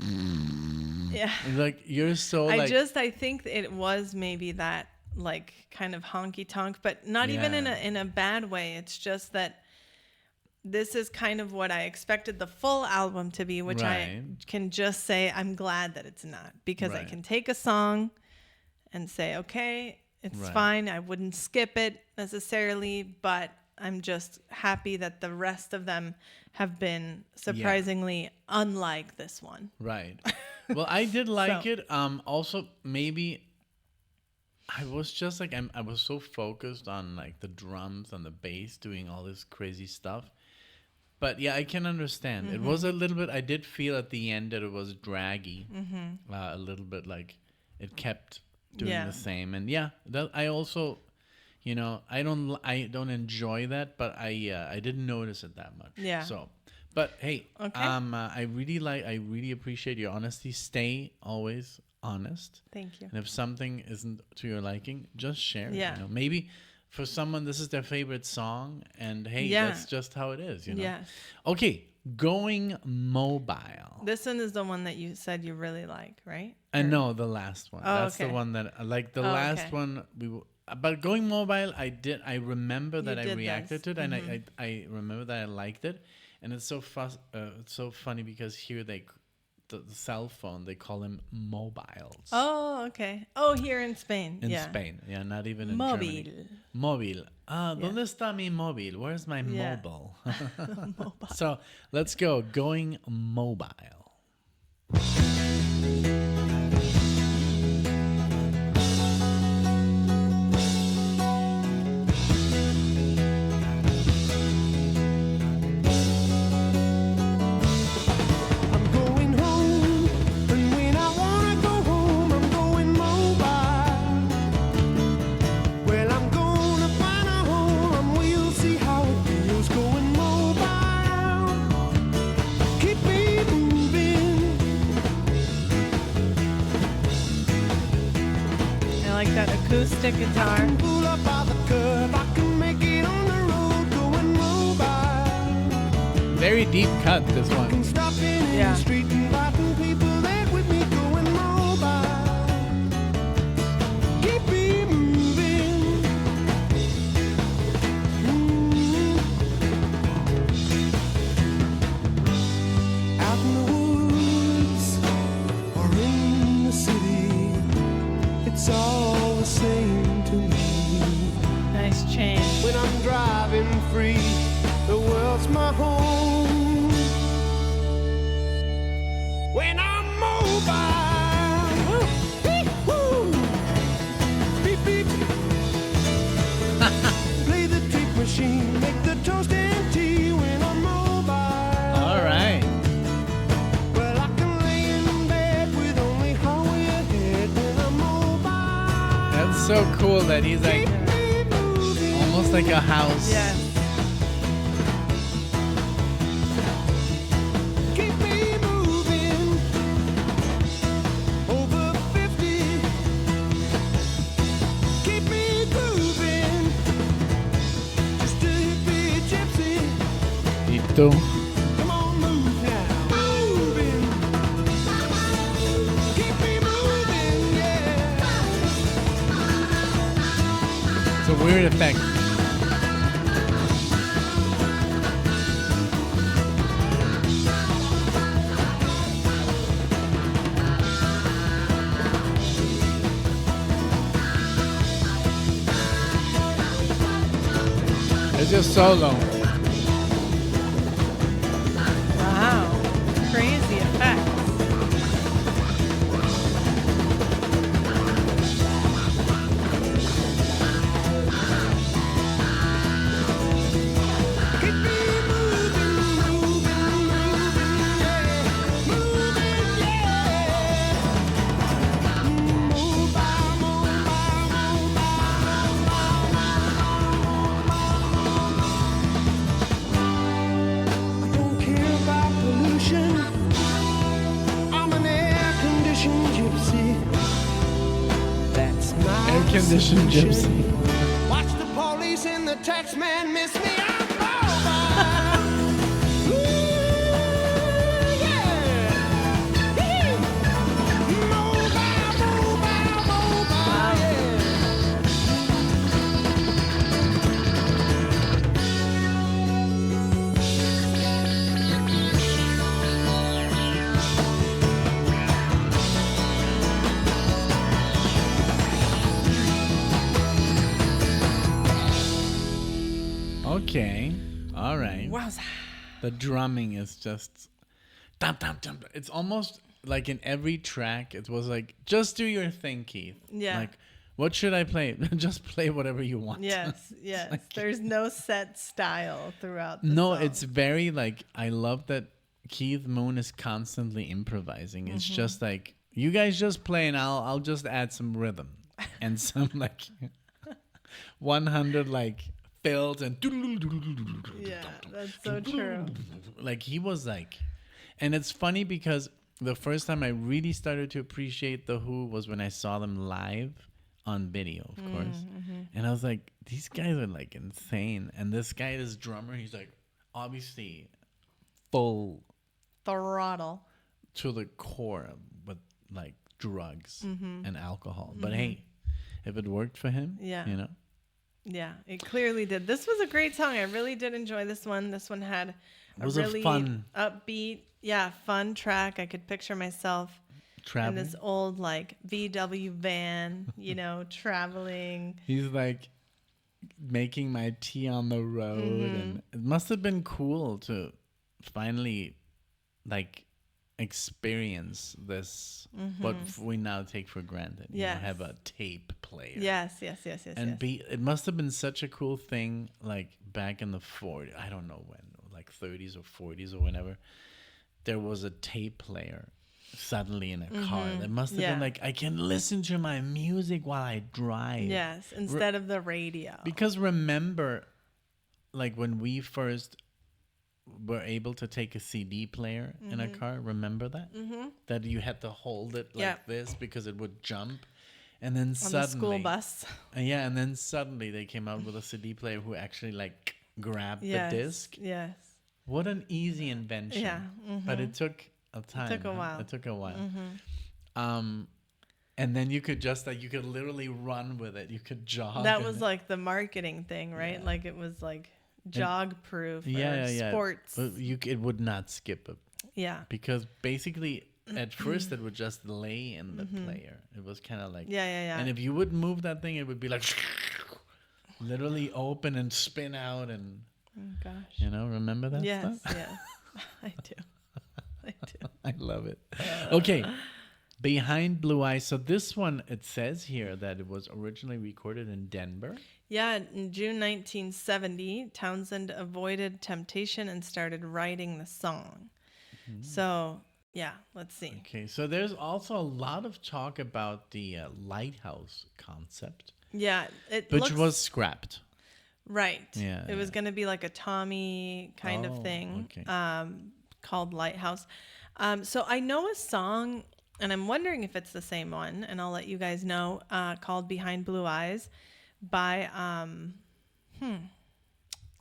Yeah. like you're so like. I think it was maybe that like kind of honky tonk, but not even in a bad way. It's just that this is kind of what I expected the full album to be, which I can just say I'm glad that it's not, because I can take a song and say, okay, it's fine. I wouldn't skip it necessarily, but I'm just happy that the rest of them have been surprisingly unlike this one. Right. Well, I did like it. Also, maybe I was just like I was so focused on like the drums and the bass doing all this crazy stuff. But yeah, I can understand. It was a little bit. I did feel at the end that it was draggy, a little bit like it kept doing Yeah. the same. And yeah, that I also, I don't enjoy that, but I didn't notice it that much. Yeah. So, but hey, Okay. I really appreciate your honesty. Stay always honest. Thank you. And if something isn't to your liking, just share it. Yeah. Maybe for someone this is their favorite song, and hey, Yeah. that's just how it is. Yes. Okay, going mobile. This one is the one that you said you really like, right? And no, the last one. Oh, That's the okay. one that I like. The Oh, last okay. one but going mobile, I remember that I did reacted this. to it, and I remember that I liked it, and it's so funny because here the cell phone they call them mobiles. Oh, okay. Oh, here in Spain. In yeah. Spain, yeah, not even in Móvil. Germany. Móvil. ¿Dónde está mi móvil? Where's my Yeah. mobile? So let's go. Going mobile. I'm going home, and when I wanna go home, I'm going mobile. Well, I'm gonna find a home, and we'll see how it feels going mobile. Keep me moving. I like that acoustic guitar. Pull up by the curb, I can make it on the road, going mobile. Very deep cut, this Can one. stop in Yeah. the street, inviting people there with me, going mobile. Keep me moving. Out in the woods or in the city, it's all the same to me. Nice chain. When I'm driving free, the world's my home. When I'm mobile, woo, beep beep. Play the treat machine, make the toast and tea. When I'm mobile, All right. well I can lay in bed with only highway ahead. When I'm mobile, That's so cool that he's like keep me moving. almost like a house. Yes. Keep me moving. Over 50. Keep me grooving. Just a hippie gypsy. Y tú. Come on, move now. Moving. Keep me moving, yeah. It's a weird effect. It's just solo. Wow. Crazy effects. Keep me moving, moving, moving, yeah. Moving, yeah. Mobile, mobile, I don't care about pollution. I'm an air-conditioned gypsy. That's my Air-conditioned solution. gypsy. Watch the police and the tax man miss me. I'm mobile. Ooh, yeah. Hee. Mobile, mobile, mobile, yeah. Okay. All right. Wowza. The drumming is just dum, dum, dum. It's almost like in every track it was like just do your thing, Keith. Yeah. Like What should I play? Just play whatever you want. Yes, yes. like- There's no set style throughout the No, song. it's very like, I love that Keith Moon is constantly improvising. It's just like, you guys just play and I'll just add some rhythm and some like 100 like fills and Yeah, that's so true. like he was like, and it's funny because the first time I really started to appreciate The Who was when I saw them live on video, of course. And I was like, these guys are like insane. And this guy, this drummer, he's like obviously full Throttle. to the core with like drugs and alcohol. But hey, if it worked for him, Yeah. you know. Yeah, it clearly did. This was a great song. I really did enjoy this one. This one had a was a really fun- upbeat, fun track. I could picture myself in Traveling. this old like VW van, traveling. He's like making my tea on the road, and it must have been cool to finally like experience this what we now take for granted. Yes. Have a tape player. Yes. And it must have been such a cool thing, like back in the 40s, I don't know when, like 30s or 40s or whenever, there was a tape player suddenly in a car. That must have been like, I can listen to my music while I drive. Yes, instead of the radio. Because remember, like when we first were able to take a CD player in a car, remember that? That you had to hold it like this because it would jump. And then On suddenly, the school bus. and then suddenly they came out with a CD player who actually like grabbed Yes. the disc. Yes. What an easy invention. Yeah. But it took a time. took a while. It took a while. And then you could just like, you could literally run with it. You could jog. That in was it. like the marketing thing, right? Yeah. Like it was like jog proof or yeah. sports. But it would not skip it. Yeah. Because basically at first it would just lay in the player. It was kind of like, Yeah. and if you would move that thing, it would be like literally open and spin out, and Oh gosh. remember that Yes, stuff? yes. I do. I love it. Okay, Behind Blue Eyes. So this one, it says here that it was originally recorded in Denver. Yeah, in June 1970, Townsend avoided temptation and started writing the song. So, yeah, let's see. Okay, so there's also a lot of talk about the lighthouse concept, Yeah, it which looks was scrapped. right. Yeah, It was going to be like a Tommy kind Oh, of thing, okay. called Lighthouse. So I know a song, and I'm wondering if it's the same one, and I'll let you guys know, called Behind Blue Eyes by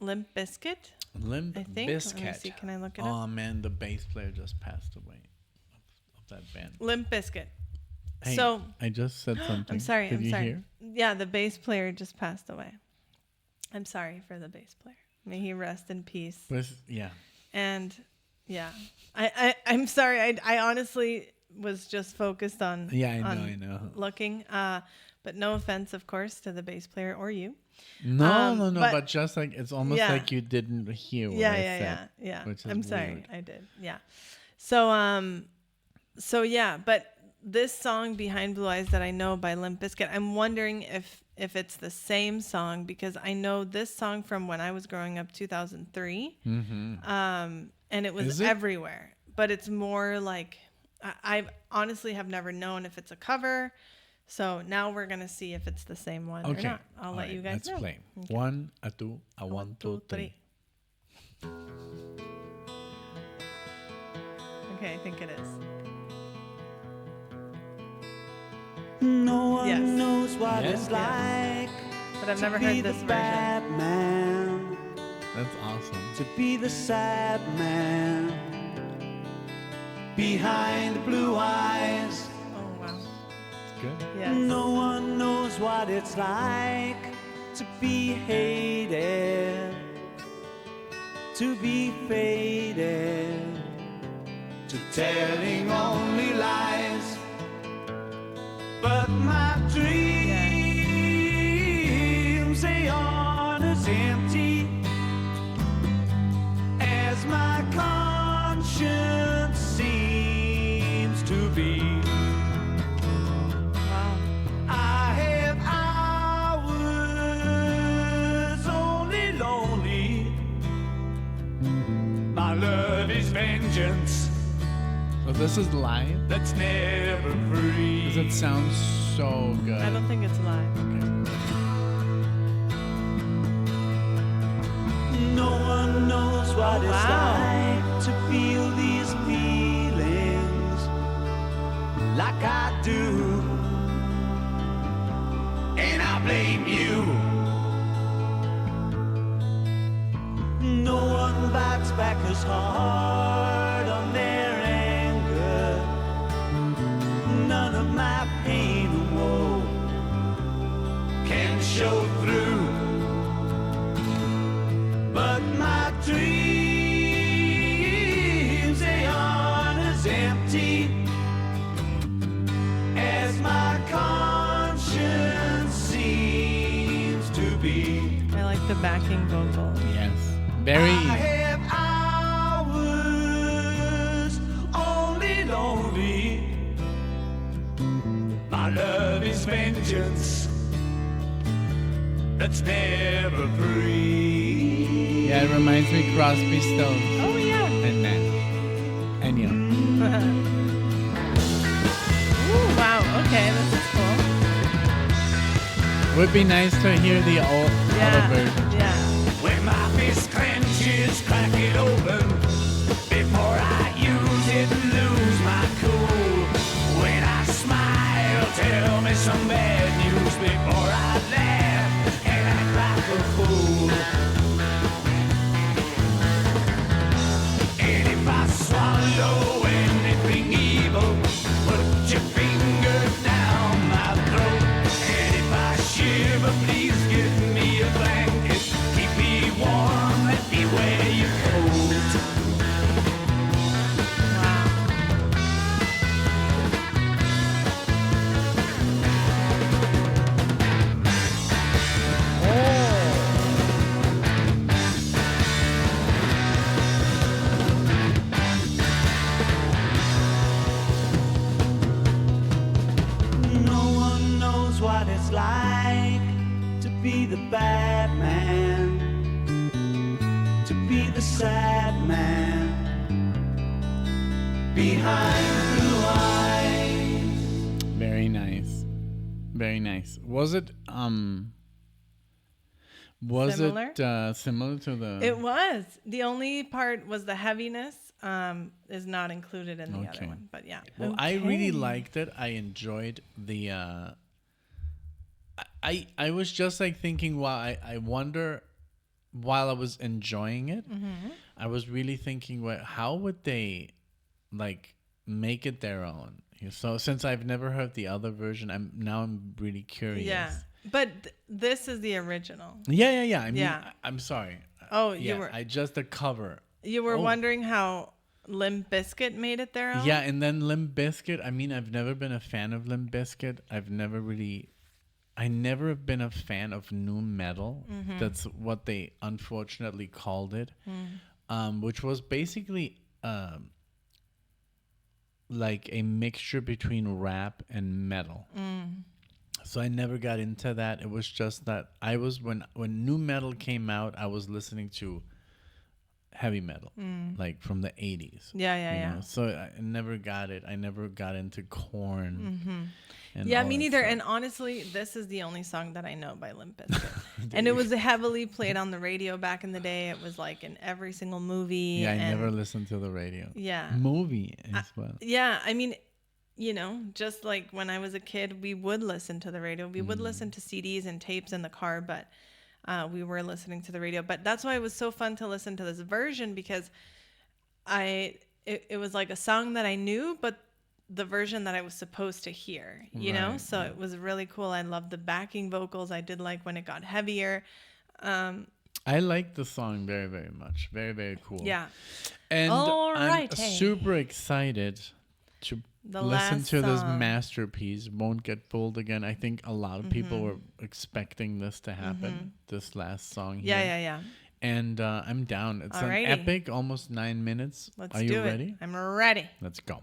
Limp Bizkit. Limp I think. Let me Bizkit. see. Can I look it up? Oh man, the bass player just passed away of that band. Limp Bizkit. Hey, So I just said something. I'm sorry. Did I'm you sorry. hear? Yeah, the bass player just passed away. I'm sorry for the bass player. May he rest in peace. Yeah. And yeah, I'm sorry. I honestly was just focused on Yeah, I on know. looking. But no offense, of course, to the bass player or you. No, but- but just like it's almost Yeah. like you didn't hear what Yeah, I yeah, said. yeah. which is I'm sorry, weird. I did. Yeah. So yeah, but this song Behind Blue Eyes that I know by Limp Bizkit, I'm wondering if it's the same song, because I know this song from when I was growing up, 2003. And it was Is it? everywhere. But it's more like I honestly have never known if it's a cover. So now we're gonna see if it's the same one or Okay. not. I'll All let right, you guys let's know. play. Okay. 1, a 2, a 1, 2, 3. Okay, I think it is. No one Yes. knows what Yes. it's like But I've to never be heard the this version. bad man, That's awesome. to be the sad man behind the blue eyes. Oh wow. It's good. Yes. No one knows what it's like to be hated, to be faded, to telling only lies. But my dreams, they aren't as empty as my conscience seems to be. Wow. I have this is live? that's never free. Because it sounds so good. I don't think it's live. Okay. No one knows what Oh, it's wow. like to feel these feelings like I do. And I blame you. No one bites back as hard on their anger. None of my pain or woe can show through. But my dreams, they aren't as empty as my conscience seems to be. I like the backing vocal. Yes. Very. I have hours only lonely. My love is vengeance that's never free. Yeah, it reminds me Crosby, Stills, Oh yeah. and Nash. And yeah. Ooh, wow. Okay, this is cool. Would be nice to hear the old other Yeah. version. Yeah. When my fist clenches, crack it open before I use it and lose my cool. When I smile, tell me some bad news before I laugh and act like a fool. And if I swallow anything evil, put your finger down my throat. And if I shiver, please give me a blanket. Keep me warm, let me wear your coat. Wow. No one knows what it's like to be the bad man, to be the sad man behind blue eyes. Very nice. Very nice. Was it Similar? similar to the It was. The only part was the heaviness is not included in the Okay. other one. But yeah. Well, I really Okay. liked it. I enjoyed the I was just like thinking I wonder while I was enjoying it, I was really thinking how would they like make it their own? So since I've never heard the other version, I'm really curious. Yeah. But this is the original. Yeah. I mean, Yeah. I'm sorry. Oh, you Yeah, were I just the cover. you were Oh. wondering how Limp Bizkit made it their own? Yeah, and then Limp Bizkit. I mean, I've never been a fan of Limp Bizkit. I never have been a fan of nu metal. That's what they unfortunately called it, which was basically like a mixture between rap and metal. So I never got into that. It was just that I was when nu metal came out, I was listening to heavy metal, like from the 80s. Yeah. So I never got it. I never got into Korn. And Yeah, all me that neither. stuff. And honestly, this is the only song that I know by Limp Bizkit. And it was heavily played on the radio back in the day. It was like in every single movie. Yeah, I and never listened to the radio. Yeah. Movie as well. Yeah, I mean, just like when I was a kid, we would listen to the radio. We would listen to CDs and tapes in the car, but we were listening to the radio. But that's why it was so fun to listen to this version because it was like a song that I knew, but the version that I was supposed to hear, know? Right, So it was really cool. I loved the backing vocals. I did like when it got heavier. I like the song very, very much. Very, very cool. Yeah. And I'm Alrighty. super excited to The listen last to this song. masterpiece. Won't Get Fooled Again. I think a lot of people were expecting this to happen. This last song here. Yeah. And I'm down. It's Alrighty. an epic, almost 9 minutes. Let's Are do you it. ready? I'm ready. Let's go.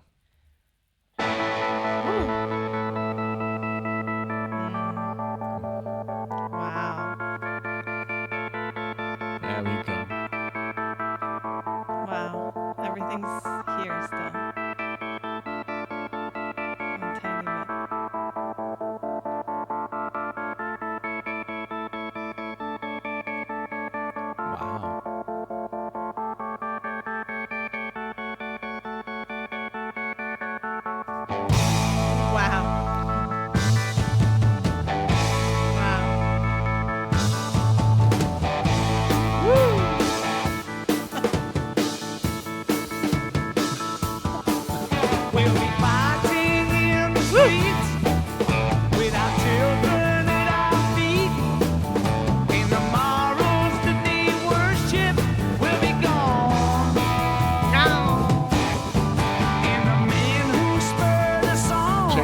Wow. There we go. Wow. Everything's here still.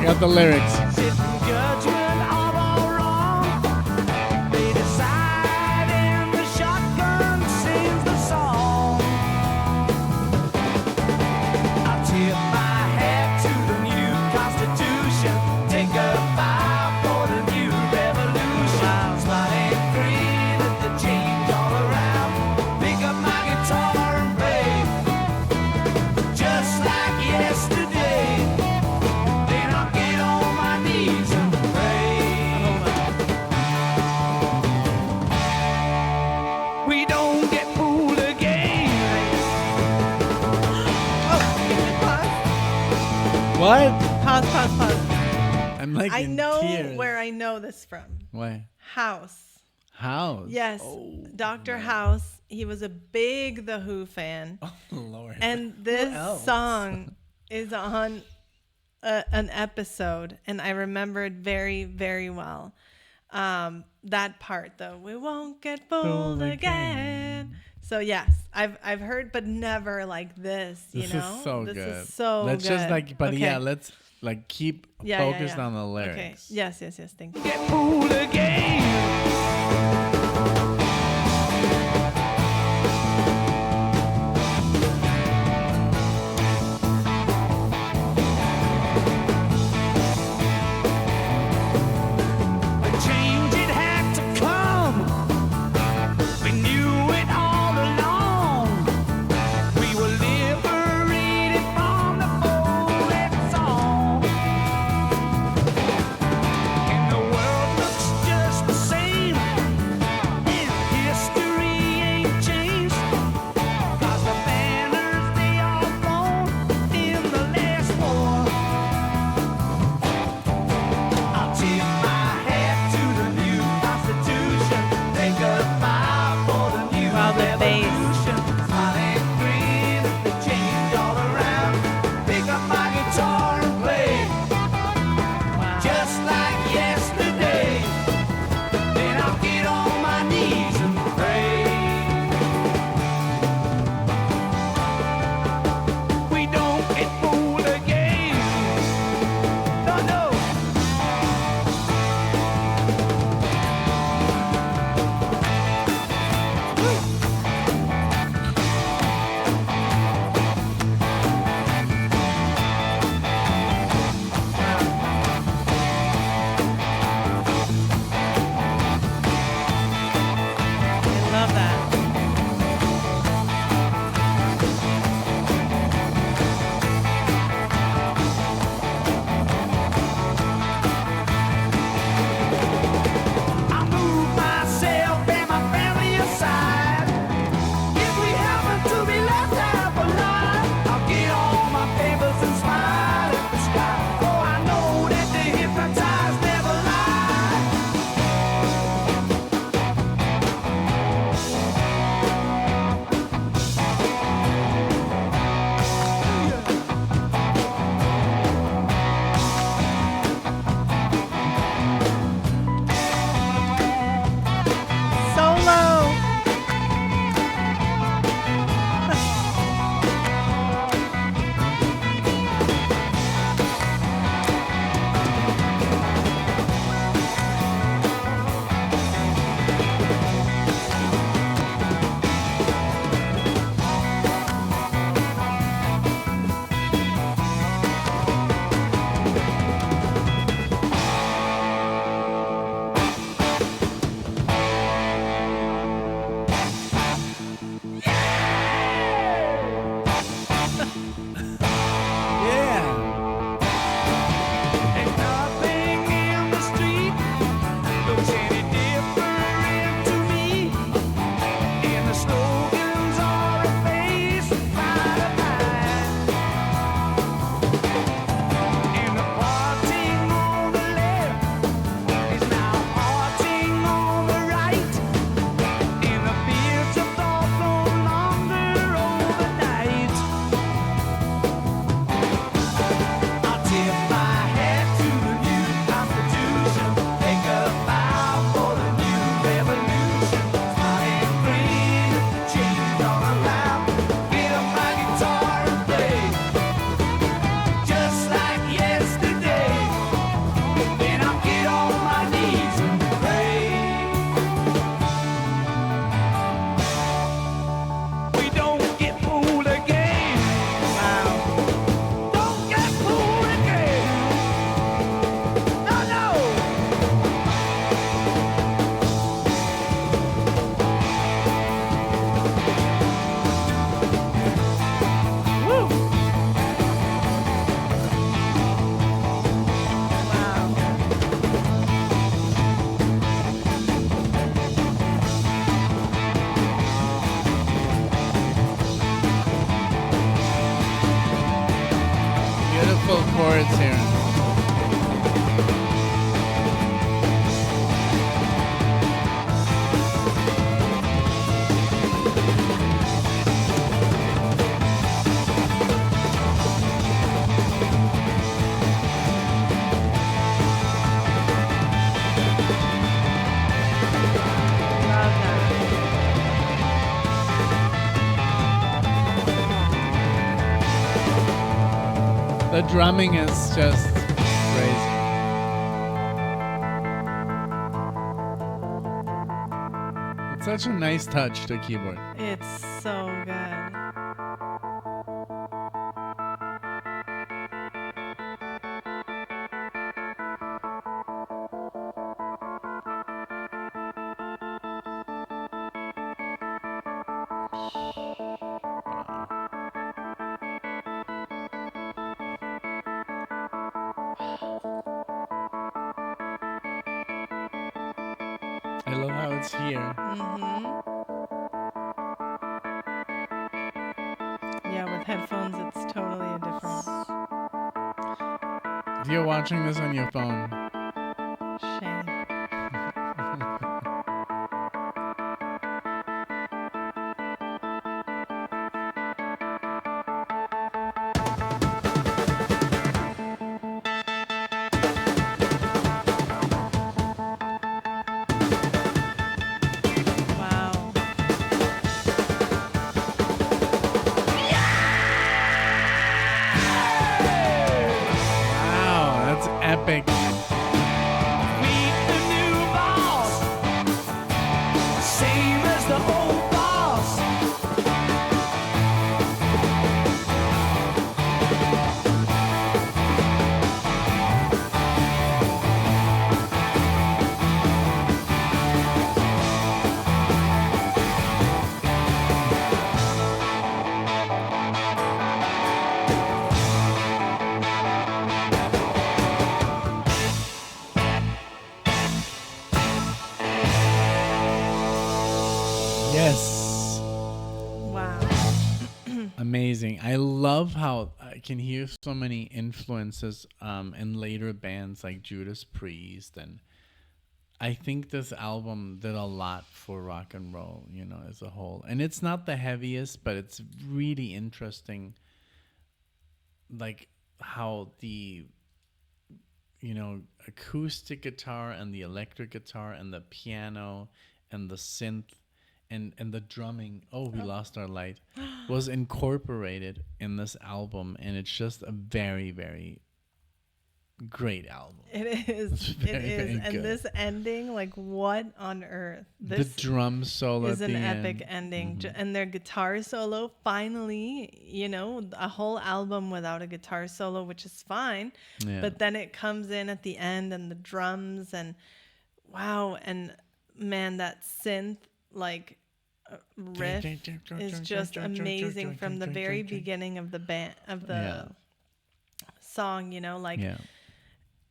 got the lyrics. Sit in judgment of all wrong. They decide and the shotgun sings the song. I tip my hat to the new Constitution. Take a bow for the new revolution. Smile and grin at the change all around. Pick up my guitar and play just like yesterday. Then I'll get on my knees and pray. We don't get fooled again. What? Pause. I'm like I in know tears. where I know this from. Why? House. House. Yes, Oh, Dr. House. He was a big The Who fan. oh Lord. And this else? song is on an episode, and I remember it very, very well. That part, though, we won't get fooled again. So yes, I've heard, but never like this. You This know, is so this good. is so let's good. just like, but Okay. yeah, let's like keep focused on the Okay. lyrics. Yes. Thank you. Get fooled again. A change it had to come. We knew it all along. We were liberated from the folded song. And the world looks just the same. And history ain't changed. 'Cause the banners they all flown in the last war. I'll tip my hat to the new Constitution. Take a bow for the new Wow, the bass. revolution. Smile and grin at the change all around. Pick up my guitar and play Wow. just like yesterday. Then I'll get on my knees and pray. We don't get fooled again. No. let's hear it. Love that. The drumming is just crazy. It's such a nice touch to keyboard. It's so good. I love how it's here. Yeah, with headphones, it's totally a different If you're watching this on your phone, shame. Wow. wow, that's epic. Meet the new boss, same as the old boss. Yes. Wow. Amazing. I love how I can hear so many influences in later bands like Judas Priest, and I think this album did a lot for rock and roll, you know, as a whole. And it's not the heaviest, but it's really interesting, like how the, you know, acoustic guitar and the electric guitar and the piano and the synth and the drumming, we lost our light, was incorporated in this album. And it's just a very, very great album. It is. It's It very, is. very And good. this ending, like, what on earth? The This drum solo is at an the epic end. ending. And their guitar solo, finally, you know, a whole album without a guitar solo, which is fine. Yeah. But then it comes in at the end and the drums and wow. And man, that synth, like, riff is just amazing from the very beginning of the band, of the song, you know, like Yeah.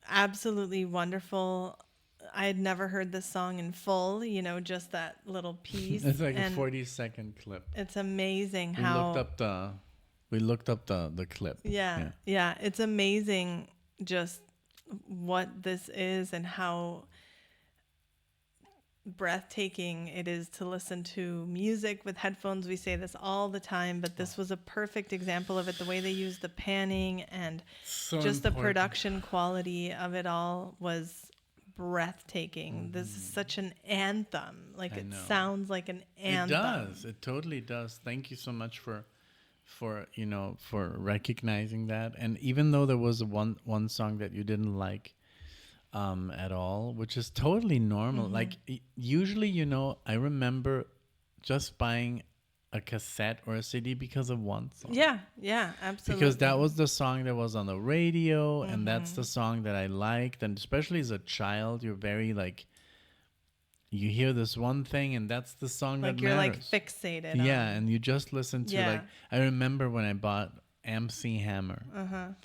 absolutely wonderful. I had never heard this song in full, you know, just that little piece. It's like a and 40-second clip. it's amazing We how looked up the clip. yeah, it's amazing just what this is and how breathtaking it is to listen to music with headphones. We say this all the time, but this was a perfect example of it. The way they used the panning and So just the important. production quality of it all was breathtaking. This is such an anthem. Like I it know. sounds like an It anthem. does. It totally does. Thank you so much for you know, for recognizing that. And even though there was one song that you didn't like at all, which is totally normal. Like usually, you know, I remember just buying a cassette or a CD because of one song. Yeah, absolutely. Because that was the song that was on the radio, and that's the song that I liked. And especially as a child, you're very like, you hear this one thing, and that's the song like that you're matters. like fixated Yeah, on. and you just listen to Yeah. like, I remember when I bought MC Hammer.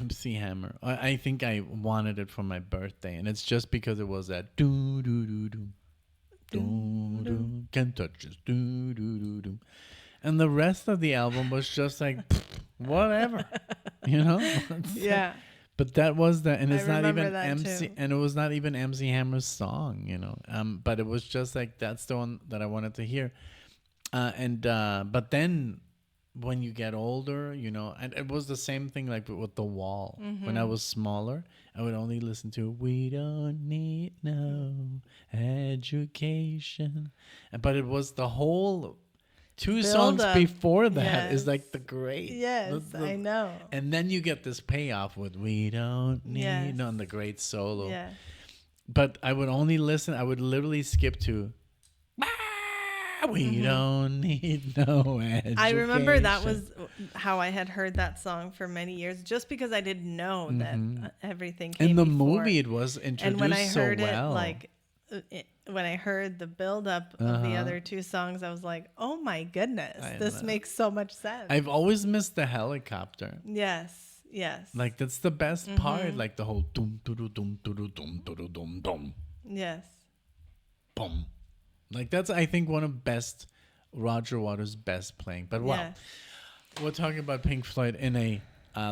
MC Hammer. I think I wanted it for my birthday, and it's just because it was that do do do do do do can't touch this do do do do, and the rest of the album was just like whatever, you know. Yeah. But that was the, and I it's not remember even that MC, too. and it was not even MC Hammer's song, you know. But it was just like that's the one that I wanted to hear. But then when you get older, you know, and it was the same thing like with The Wall. When I was smaller, I would only listen to "We Don't Need No Education," but it was the whole two Build songs up. before that is Yes. like the great. Yes, I know. And then you get this payoff with "We Don't Need Yes. No" and the great solo. Yes. But I would only listen. I would literally skip to "We Don't Need No Education." I remember that was how I had heard that song for many years, just because I didn't know that everything came in the before. movie. It was introduced And when I heard so well. it, like when I heard the build up of the other two songs, I was like, "Oh my goodness, this know. makes so much sense." I've always missed the helicopter. Yes, yes, Like that's the best part. Like the whole dum dum dum dum dum dum dum dum yes, boom. Like that's I think one of best Roger Waters' best playing. But wow, yes. we're talking about Pink Floyd in a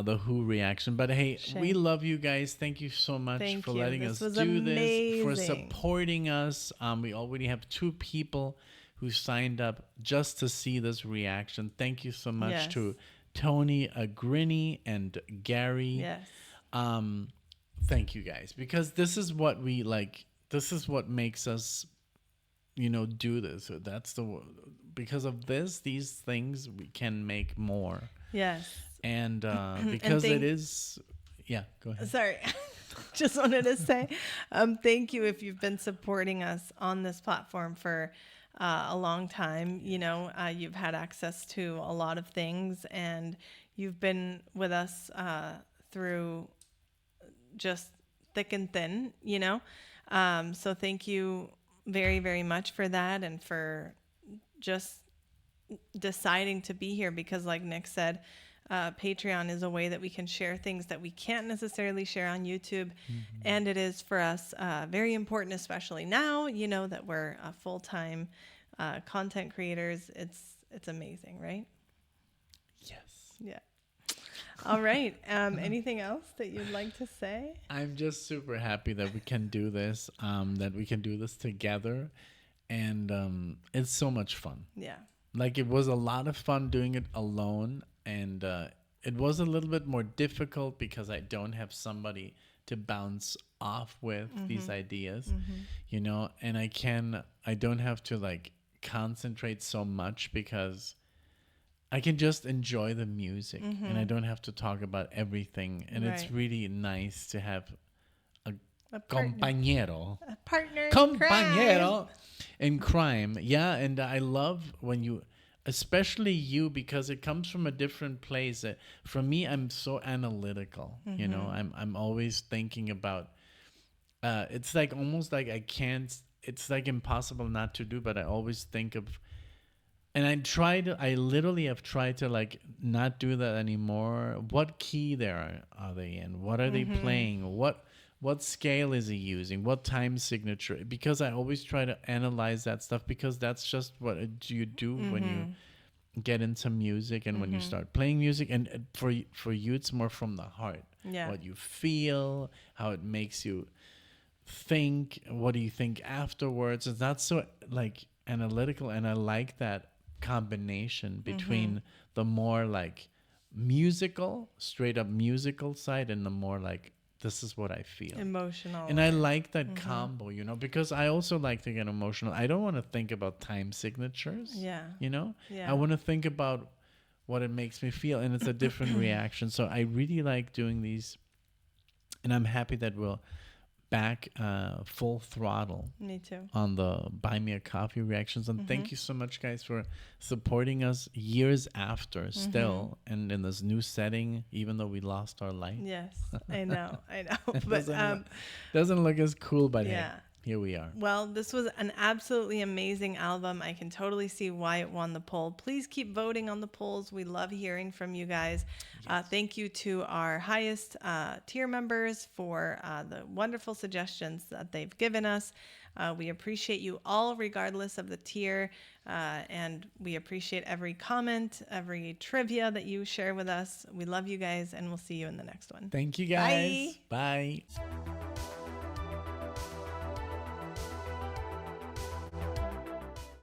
the Who reaction. But hey, Shame. we love you guys. Thank you so much Thank for you. letting This us was do this, for amazing. supporting us. We already have 2 people who signed up just to see this reaction. Thank you so much Yes. to Tony Agrini and Gary. Yes. Thank you guys, because this is what we like. This is what makes us, you know, do this. So that's because of these things we can make more. Yes. And because it is, yeah, go ahead. Sorry. Just wanted to say thank you if you've been supporting us on this platform for a long time. You know, you've had access to a lot of things, and you've been with us through just thick and thin, you know. So thank you very, very much for that, and for just deciding to be here, because like Nick said, Patreon is a way that we can share things that we can't necessarily share on YouTube. And it is for us very important, especially now, you know, that we're full-time content creators. It's amazing, right? Yes. Yeah. All right. Anything else that you'd like to say? I'm just super happy that we can do this, that we can do this together. And it's so much fun. Yeah. Like it was a lot of fun doing it alone, and it was a little bit more difficult because I don't have somebody to bounce off with these ideas, you know, and I don't have to like concentrate so much because I can just enjoy the music and I don't have to talk about everything. And it's Right. really nice to have a partner. compañero. A partner in Compañero in crime. Yeah, and I love when you, especially you, because it comes from a different place. For me, I'm so analytical. You know, I'm always thinking about. It's like almost like I can't. It's like impossible not to do, but I always think of. And I literally have tried to like not do that anymore. What key are they in? What are they playing? What scale is he using? What time signature? Because I always try to analyze that stuff, because that's just what you do when you get into music and when you start playing music. And for you, it's more from the heart. Yeah. What you feel, how it makes you think, what do you think afterwards? It's not so like analytical, and I like that combination between the more like musical, straight up musical side, and the more like this is what I feel. Emotional. And I like that combo, you know, because I also like to get emotional. I don't want to think about time signatures. Yeah. You know? Yeah. I want to think about what it makes me feel, and it's a different reaction. So I really like doing these, and I'm happy that we'll back full throttle Me too. on the Buy Me a Coffee reactions. And thank you so much, guys, for supporting us years after still, and in this new setting, even though we lost our light. Yes, I know. But Doesn't look as cool, but yeah. hey, here we are. Well, this was an absolutely amazing album. I can totally see why it won the poll. Please keep voting on the polls. We love hearing from you guys. Thank you to our highest tier members for the wonderful suggestions that they've given us. We appreciate you all, regardless of the tier. And we appreciate every comment, every trivia that you share with us. We love you guys, and we'll see you in the next one. Thank you guys. Bye.